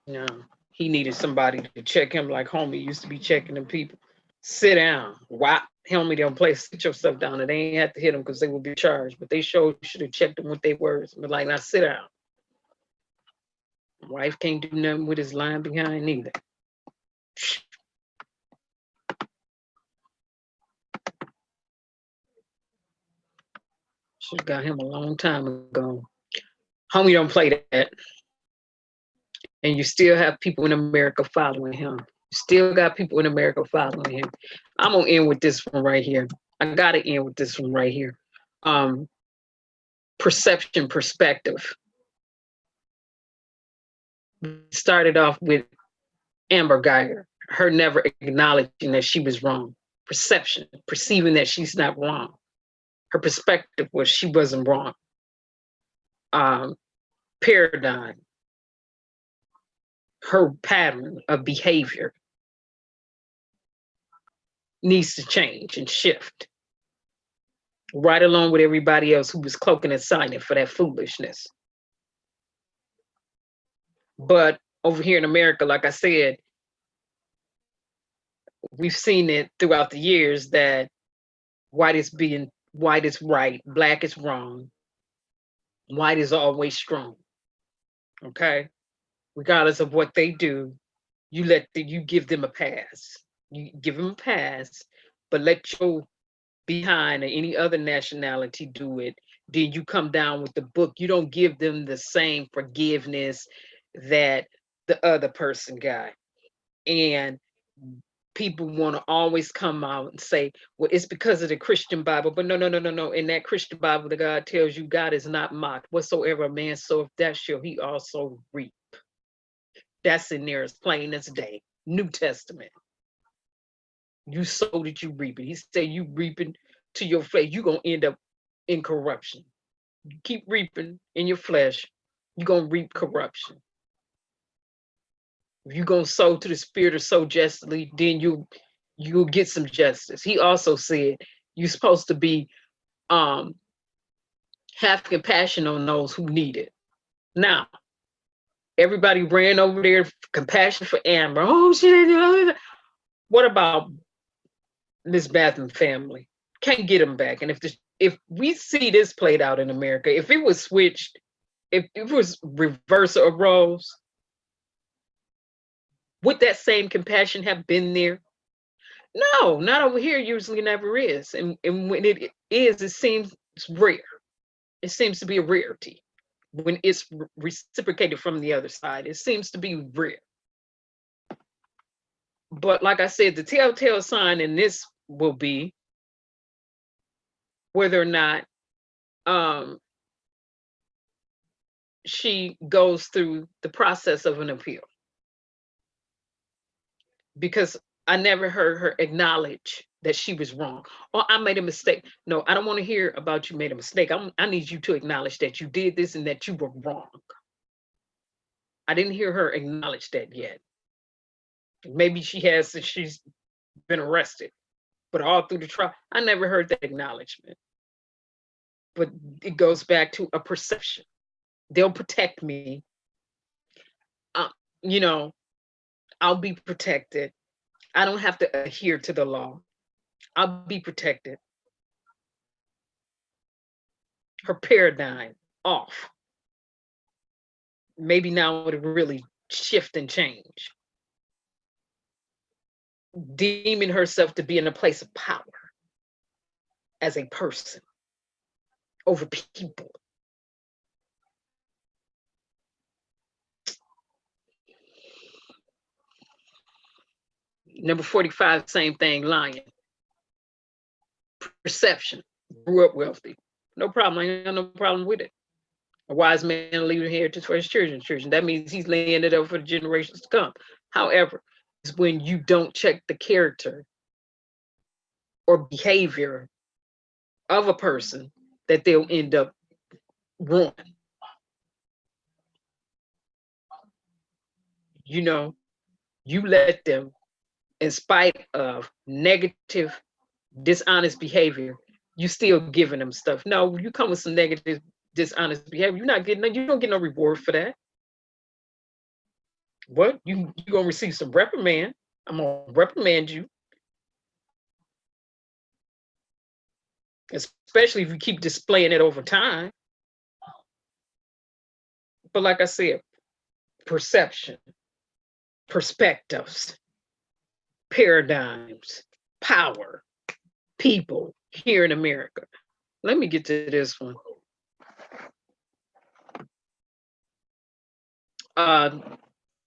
No, he needed somebody to check him like homie used to be checking them people. Sit down. Why? Homie don't play. Sit yourself down. And they ain't have to hit them because they would be charged. But they should have checked them with their words. But like, now sit down. Wife can't do nothing with his line behind either. Should have got him a long time ago. Homie don't play that. And you still have people in America following him. You still got people in America following him. I'm gonna end with this one right here. I gotta end with this one right here. Perception, perspective. Started off with Amber Guyger, her never acknowledging that she was wrong. Perception, perceiving that she's not wrong. Her perspective was she wasn't wrong. Paradigm, her pattern of behavior needs to change and shift. Right along with everybody else who was cloaking and signing for that foolishness. But over here in America, like I said, we've seen it throughout the years that white is right, black is wrong, white is always strong. Okay? Regardless of what they do, you give them a pass. You give them a pass, but let your behind or any other nationality do it. Then you come down with the book. You don't give them the same forgiveness that the other person got. And people want to always come out and say, well, it's because of the Christian Bible. But no. In that Christian Bible, the God tells you God is not mocked. Whatsoever a man soweth, that shall he also reap. That's in there as plain as day. New Testament. You sowed it, you reap it. He said you reaping to your flesh, you're going to end up in corruption. You keep reaping in your flesh, you're going to reap corruption. If you're going to sow to the spirit or sow justly, then you'll get some justice. He also said you're supposed to be have compassion on those who need it. Now, everybody ran over there, compassion for Amber. Oh, shit. What about Miss Batham family? Can't get them back. And if we see this played out in America, if it was switched, if it was reverse of roles, would that same compassion have been there? No, not over here. Usually never is. And when it is, it seems rare. It seems to be a rarity. When it's reciprocated from the other side, it seems to be rare. But like I said, the telltale sign in this will be whether or not she goes through the process of an appeal. Because I never heard her acknowledge that she was wrong. Or I made a mistake. No, I don't want to hear about you made a mistake. I need you to acknowledge that you did this and that you were wrong. I didn't hear her acknowledge that yet. Maybe she has since she's been arrested. But all through the trial, I never heard that acknowledgement. But it goes back to a perception. They'll protect me. I'll be protected. I don't have to adhere to the law. I'll be protected. Her paradigm off. Maybe now it'll really shift and change. Deeming herself to be in a place of power as a person over people. Number 45, same thing, lying. Perception, grew up wealthy. No problem, I ain't got no problem with it. A wise man leaving inheritance for his children's children. That means he's laying it up for the generations to come. However, it's when you don't check the character or behavior of a person that they'll end up ruined. you know, you let them, in spite of negative, dishonest behavior, you still giving them stuff. No, you come with some negative, dishonest behavior, you're not getting, you don't get no reward for that. What? You gonna receive some reprimand. I'm gonna reprimand you. Especially if you keep displaying it over time. But like I said, perception, perspectives, paradigms, power, people here in America. Let me get to this one.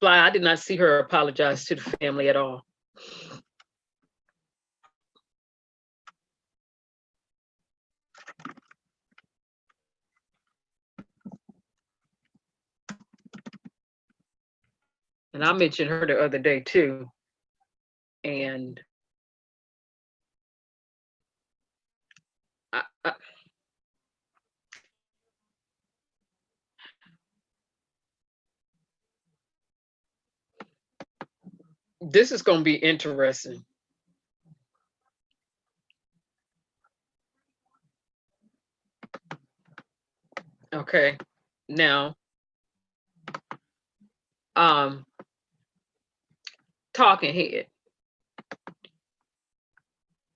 Fly, I did not see her apologize to the family at all. And I mentioned her the other day too. And this is going to be interesting. Okay, now, talking head.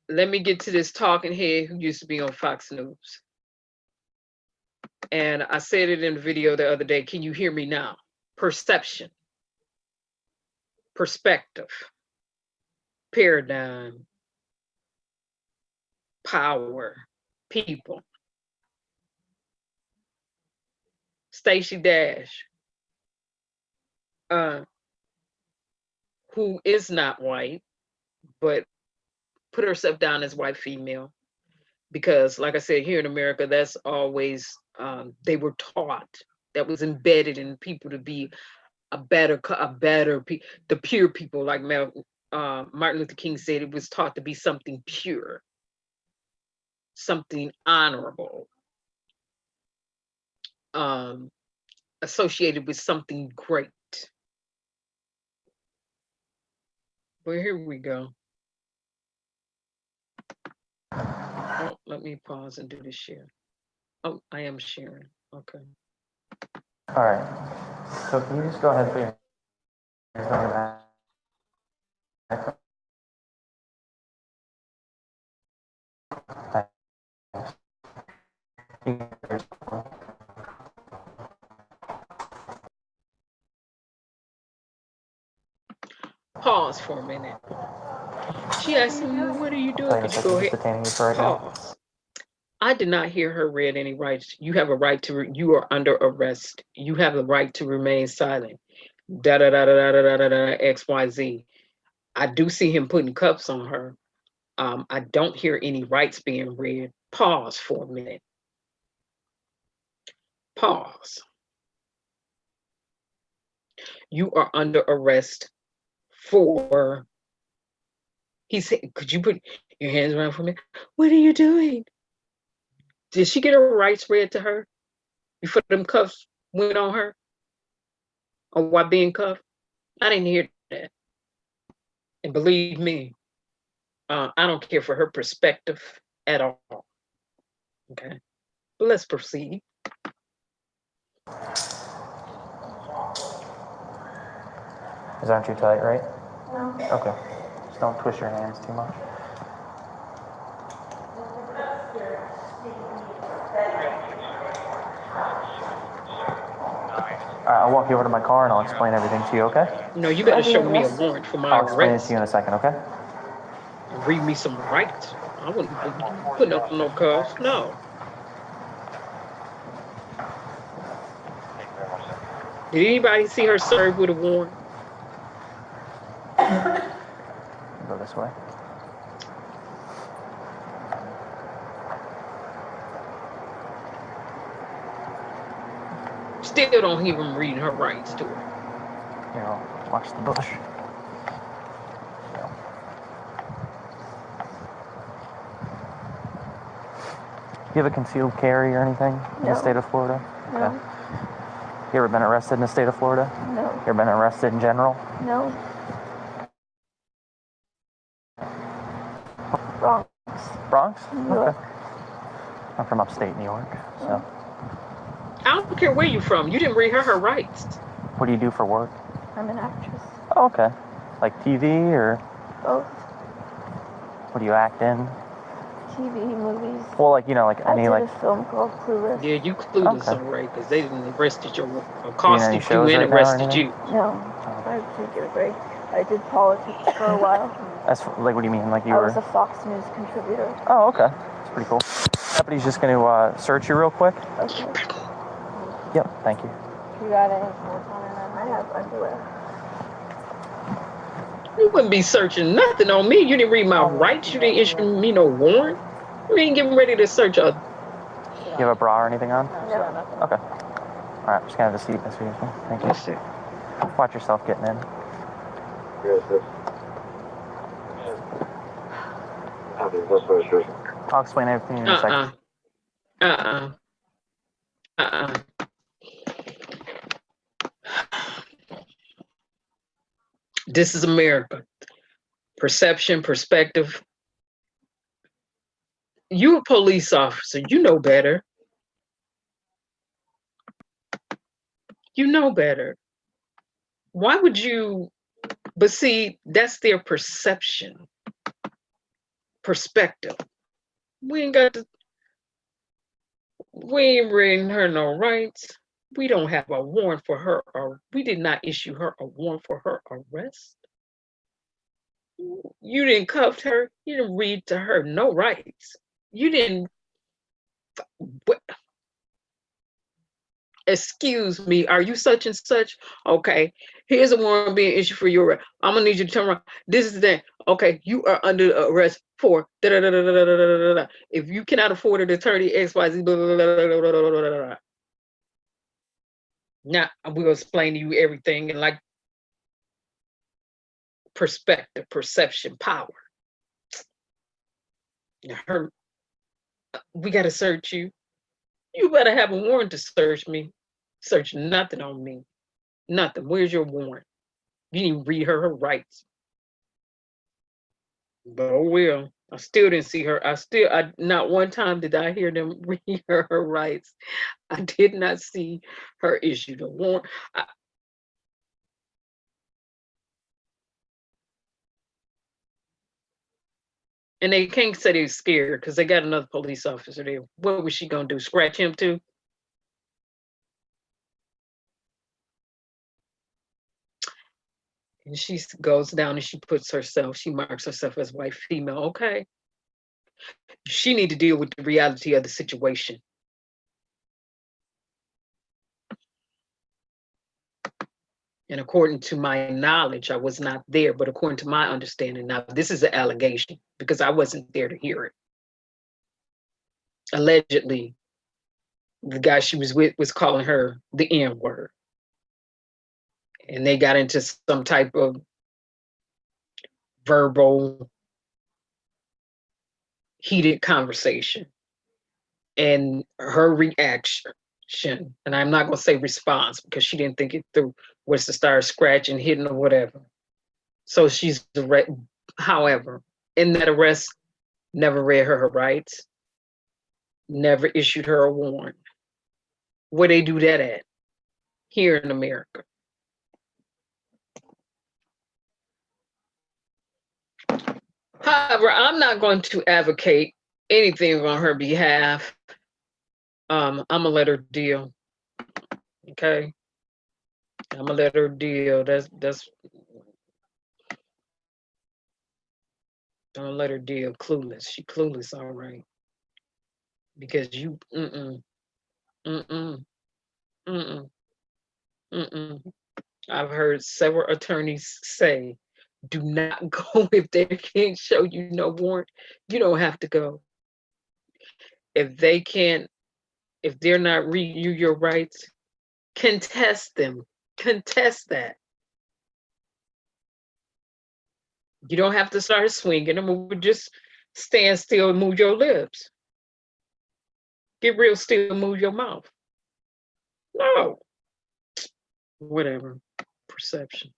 Let me get to this talking head who used to be on Fox News. And I said it in the video the other day. Can you hear me now? Perception, perspective, paradigm, power, people. Stacey Dash, who is not white, but put herself down as white female, because like I said, here in America, that's always, they were taught, that was embedded in people to be the pure people, like Martin Luther King said, it was taught to be something pure, something honorable, associated with something great. Well, here we go. Oh, let me pause and do this share. Oh, I am sharing. Okay. All right. So can you just go ahead and put your hands on your back? Pause for a minute. She asked me, what are you doing? Could you go ahead? Pause. I did not hear her read any rights. You have a right to, you are under arrest. You have the right to remain silent. XYZ. I do see him putting cuffs on her. I don't hear any rights being read. Pause for a minute. Pause. You are under arrest for, he said, could you put your hands around for me? What are you doing? Did she get her rights read to her before them cuffs went on her? Or while being cuffed? I didn't hear that. And believe me, I don't care for her perspective at all. Okay, but let's proceed. These aren't too tight, right? No. Okay. Just don't twist your hands too much. All right, I'll walk you over to my car and I'll explain everything to you, okay? No, you gotta show me a warrant for my arrest. I'll explain it arrest. to you in a second, okay? And read me some rights. I wouldn't put up no cuffs, no. Did anybody see her served with a warrant? Go this way. Still don't hear him reading her rights to her. Here, I'll watch the bush. Do you have a concealed carry or anything in the state of Florida? No. Okay. You ever been arrested in the state of Florida? No. You You ever been arrested in general? No. Bronx. Bronx? New York. Okay. I'm from upstate New York, so. I don't care where you're from. You didn't read her rights. What do you do for work? I'm an actress. Oh, okay. Like TV or? Both. What do you act in? TV, movies. Well, like, you know, like any, I like. did a film called Clueless. Yeah, you clueless, Okay. all right, because they didn't arrested you, any accosted you shows and right now or arrested anything? you. No, I take a break. I did politics for a while. That's, like, what do you mean? Like you I were? was a Fox News contributor. Oh, okay. That's pretty cool. Deputy's just going to search you real quick. Okay. Yep, thank you. You got any clothes on or not? I have underwear. You wouldn't be searching nothing on me. You didn't read my rights. You didn't issue me no warrant. You ain't getting ready to search a. You have a bra or anything on? No. Okay. All right, I'm just going to have a seat. That's usual. Thank you. That's it. Watch yourself getting in. I'll explain everything in a second. This is America. Perception, perspective. You a police officer. You know better. You know better. Why would you? But see, that's their perception. Perspective. We ain't reading her no rights. We don't have a warrant for her, or we did not issue her a warrant for her arrest. You didn't cuff her. You didn't read to her no rights. You didn't. Excuse me, are you such and such? Okay, here's a warrant being issued for your arrest. I'm gonna need you to turn around. This is that. Okay, you are under arrest for da da da da da da da da. If you cannot afford an attorney, XYZ. Blah, blah, blah, blah, blah, blah, blah. Now we'll explain to you everything and like perspective, perception, power. We gotta search you. You better have a warrant to search me. Search nothing on me. Nothing. Where's your warrant? You didn't read her rights. But oh well. I still didn't see her. Not one time did I hear them read her rights. I did not see her issue the warrant. And they can't say they're scared because they got another police officer there. What was she gonna do? Scratch him too? And she goes down and she marks herself as white female. Okay. She need to deal with the reality of the situation. And according to my knowledge, I was not there, but according to my understanding, now this is an allegation because I wasn't there to hear it. Allegedly, the guy she was with was calling her the N-word. And they got into some type of verbal, heated conversation. And her reaction, and I'm not going to say response because she didn't think it through, was to start scratching, hitting, or whatever. So she's arrested. However, in that arrest, never read her rights, never issued her a warrant. Where they do that at? Here in America. However, I'm not going to advocate anything on her behalf. I'm gonna let her deal. Okay. I'm gonna let her deal. I'm gonna let her deal. Clueless. She clueless, all right. Because you I've heard several attorneys say, do not go if they can't show you no warrant. You don't have to go. If they're not reading you your rights, contest them. Contest that. You don't have to start swinging them. Just stand still and move your lips. Get real still and move your mouth. No. Whatever. perception.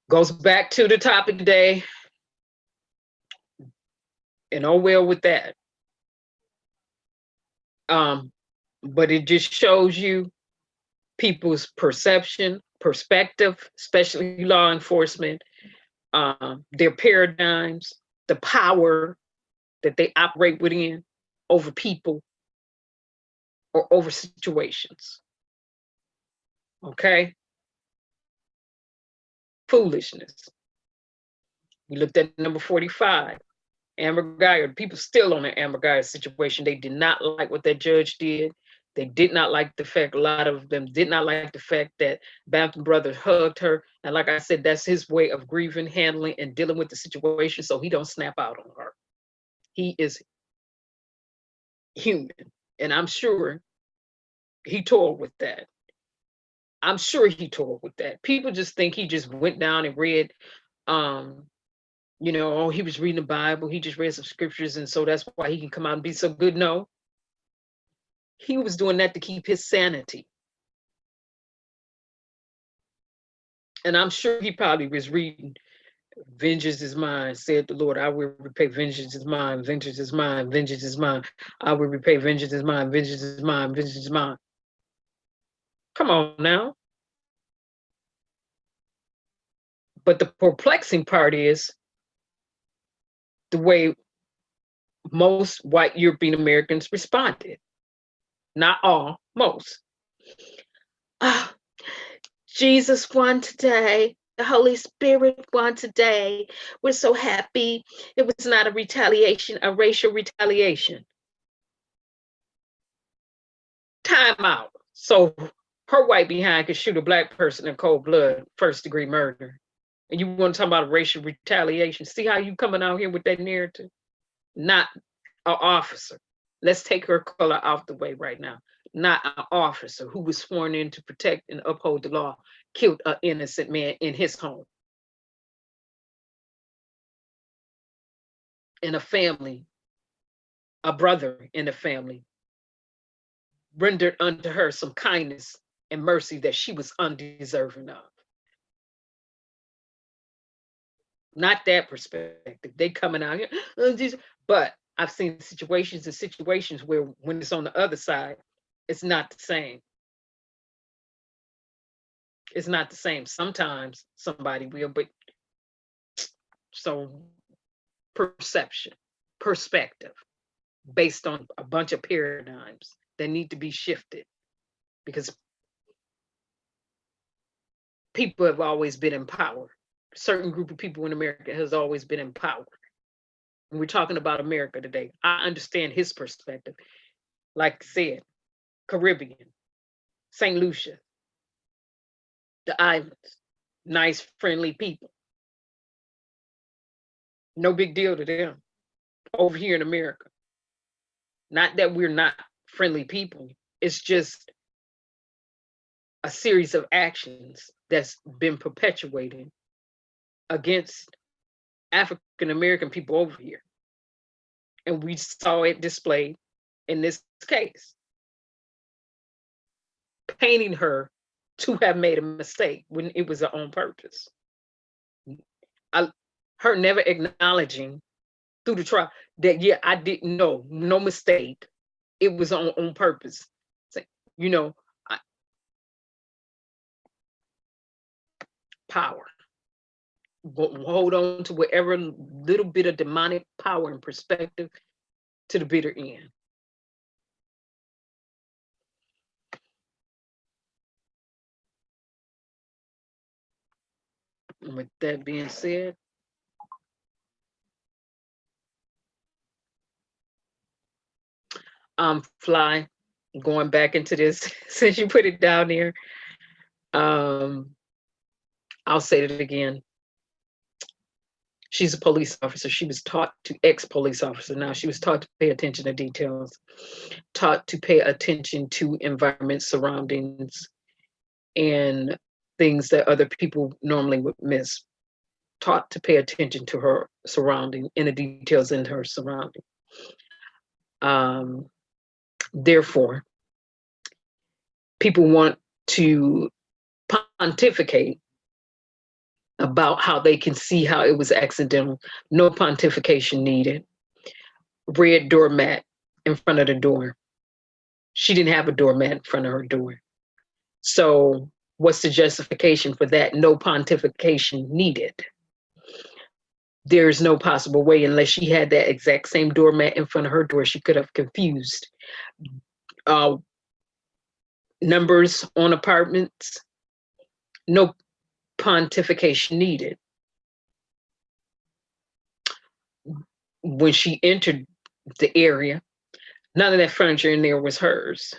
Goes back to the topic today. And oh well with that. But it just shows you people's perception, perspective, especially law enforcement, their paradigms, the power that they operate within over people or over situations. Okay? Foolishness. We looked at number 45. Amber Guyger, people still on the Amber Guyger situation. They did not like what that judge did. They did not like the fact, a lot of them did not like the fact that Bampton Brothers hugged her. And like I said, that's his way of grieving, handling, and dealing with the situation so he don't snap out on her. He is human. And I'm sure he tore with that. I'm sure he tore with that. People just think he just went down and read, you know, oh, he was reading the Bible. He just read some scriptures. And so that's why he can come out and be so good. No. He was doing that to keep his sanity. And I'm sure he probably was reading, vengeance is mine, said the Lord, I will repay, vengeance is mine, vengeance is mine, vengeance is mine. I will repay, vengeance is mine, vengeance is mine, vengeance is mine. Come on now. But the perplexing part is the way most white European Americans responded. Not all, most. Jesus won today. The Holy Spirit won today. We're so happy. It was not a retaliation, a racial retaliation. Time out. So her white behind could shoot a black person in cold blood, first-degree murder. And you want to talk about a racial retaliation? See how you coming out here with that narrative? Not an officer. Let's take her color out the way right now. Not an officer who was sworn in to protect and uphold the law, killed an innocent man in his home. In a family, a brother in the family, rendered unto her some kindness and mercy that she was undeserving of. Not that perspective. They coming out here, but I've seen situations where when it's on the other side, it's not the same. It's not the same. Sometimes somebody will, but so perception, perspective, based on a bunch of paradigms that need to be shifted because people have always been in power. A certain group of people in America has always been in power. And we're talking about America today. I understand his perspective. Like I said, Caribbean, St. Lucia, the islands, nice, friendly people. No big deal to them over here in America. Not that we're not friendly people. It's just a series of actions that's been perpetuated against African-American people over here. And we saw it displayed in this case. Painting her to have made a mistake when it was on purpose. Her never acknowledging through the trial that, yeah, I didn't know, no mistake. It was on purpose. You know, power. Hold on to whatever little bit of demonic power and perspective to the bitter end. And with that being said, Fly, going back into this, since you put it down there, I'll say it again. She's a police officer. She was taught to, ex-police officer now, she was taught to pay attention to details, taught to pay attention to environment, surroundings, and things that other people normally would miss. Taught to pay attention to her surrounding and the details in her surrounding. Therefore, people want to pontificate about how they can see how it was accidental. No pontification needed. Red doormat in front of the door. She didn't have a doormat in front of her door. So what's the justification for that? No pontification needed. There's no possible way, unless she had that exact same doormat in front of her door, she could have confused numbers on apartments. No pontification needed. When she entered the area, none of that furniture in there was hers.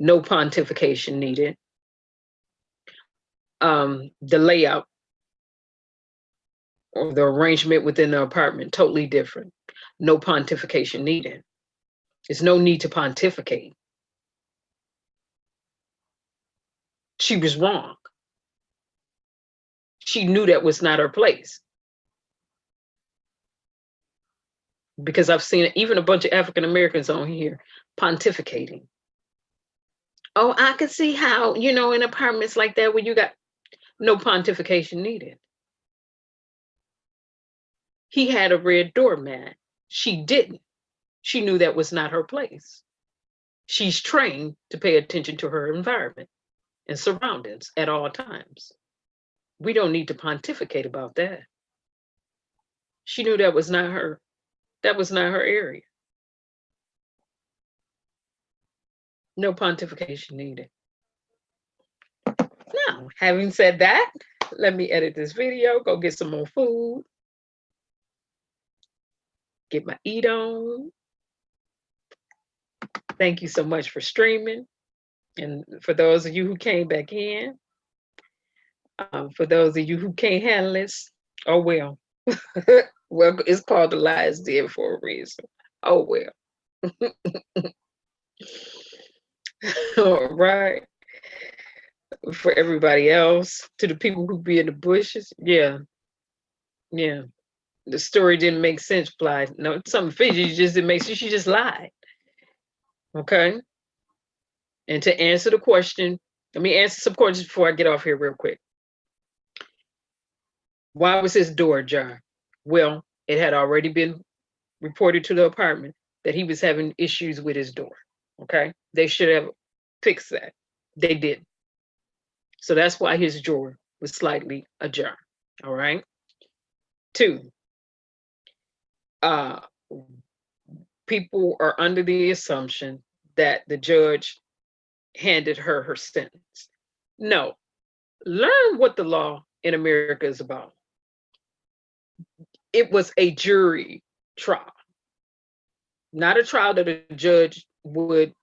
No pontification needed. The layout or the arrangement within the apartment, totally different. No pontification needed. There's no need to pontificate. She was wrong. She knew that was not her place. Because I've seen even a bunch of African Americans on here pontificating. Oh, I can see how, you know, in apartments like that where you got no pontification needed. He had a red doormat. She didn't. She knew that was not her place. She's trained to pay attention to her environment and surroundings at all times. We don't need to pontificate about that. She knew that was not her. That was not her area. No pontification needed. Now, having said that, let me edit this video, go get some more food, get my eat on. Thank you so much for streaming. And for those of you who came back in, for those of you who can't handle this, oh well. Well, it's called The Lie Is Dead for a reason. Oh well. All right. For everybody else, to the people who be in the bushes, yeah. The story didn't make sense, Fly. No, something fishy just didn't make sense. She just lied. Okay. And to answer the question, let me answer some questions before I get off here real quick. Why was his door ajar? Well, it had already been reported to the apartment that he was having issues with his door. Okay. They should have fixed that. They didn't. So that's why his drawer was slightly ajar. All right. 2, people are under the assumption that the judge handed her sentence. No, learn what the law in America is about. It was a jury trial, not a trial that a judge would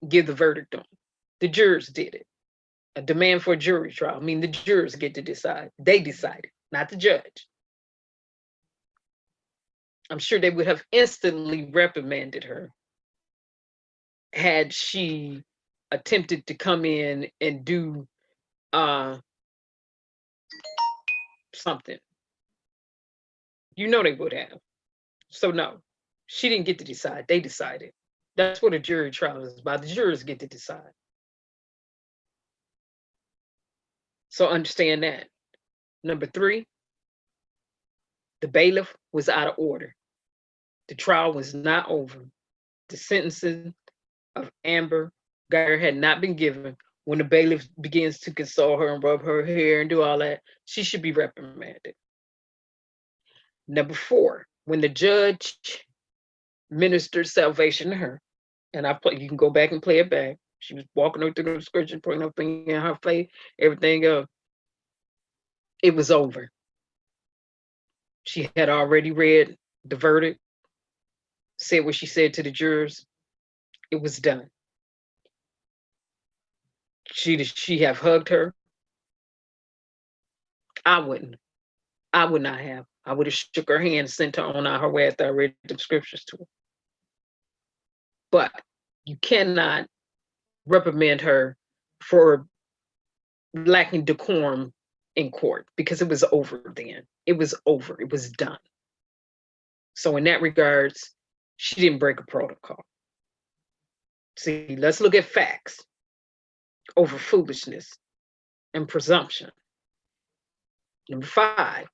give the verdict on. The jurors did it. A demand for a jury trial. I mean, the jurors get to decide. They decided, not the judge. I'm sure they would have instantly reprimanded her had she attempted to come in and do something. You know they would have. So no, she didn't get to decide. They decided. That's what a jury trial is about. The jurors get to decide. So understand that. Number 3, the bailiff was out of order. The trial was not over. The sentencing of Amber Guyger had not been given. When the bailiff begins to console her and rub her hair and do all that, she should be reprimanded. Number 4, when the judge ministered salvation to her, and you can go back and play it back. She was walking her through the scripture, putting her finger in her face, everything else. It was over. She had already read the verdict, said what she said to the jurors. It was done. She have hugged her? I wouldn't. I would not have. I would have shook her hand and sent her on out her way after I read the scriptures to her. But you cannot reprimand her for lacking decorum in court, because it was over then. It was over. It was done. So in that regards, she didn't break a protocol. See, let's look at facts over foolishness. and presumption. Number 5,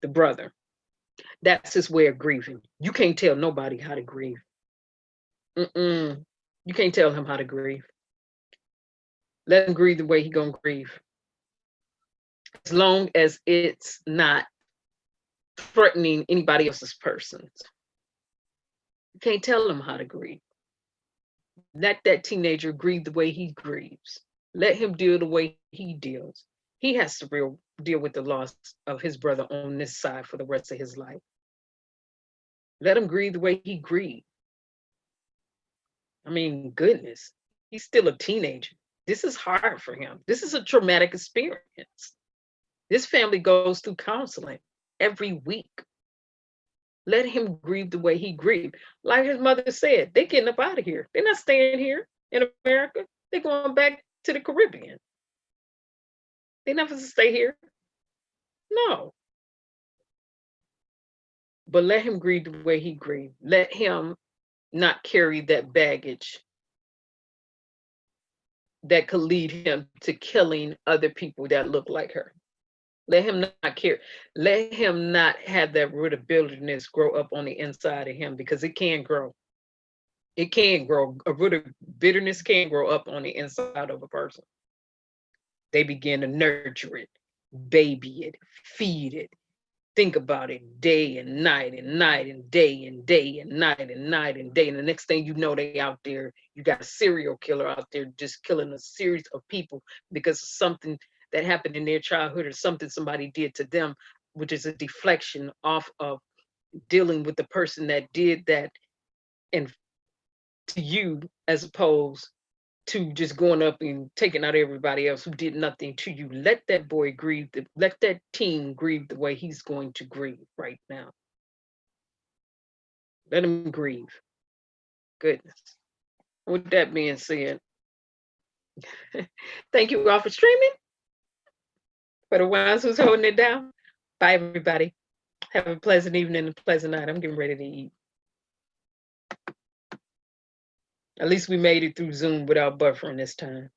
the brother. That's his way of grieving. You can't tell nobody how to grieve. You can't tell him how to grieve. Let him grieve the way he gonna grieve. As long as it's not threatening anybody else's persons. You can't tell him how to grieve. Let that teenager grieve the way he grieves. Let him deal the way he deals. He has to deal with the loss of his brother on this side for the rest of his life. Let him grieve the way he grieved. I mean, goodness, he's still a teenager. This is hard for him. This is a traumatic experience. This family goes through counseling every week. Let him grieve the way he grieved. Like his mother said, they're getting up out of here. They're not staying here in America. They're going back to the Caribbean. They're not supposed to stay here. No. But let him grieve the way he grieved. Let him not carry that baggage that could lead him to killing other people that look like her. Let him not care. Let him not have that root of bitterness grow up on the inside of him, because it can grow. It can grow. A root of bitterness can grow up on the inside of a person. They begin to nurture it, baby it, feed it, think about it day and night and night and day and day and night and night and day. And the next thing you know, they out there, you got a serial killer out there just killing a series of people because of something that happened in their childhood or something somebody did to them, which is a deflection off of dealing with the person that did that and to you, as opposed to just going up and taking out everybody else who did nothing to you. Let that boy grieve, let that teen grieve the way he's going to grieve right now. Let him grieve. Goodness. With that being said, thank you all for streaming. For the ones who's holding it down, bye everybody. Have a pleasant evening and a pleasant night. I'm getting ready to eat. At least we made it through Zoom without buffering this time.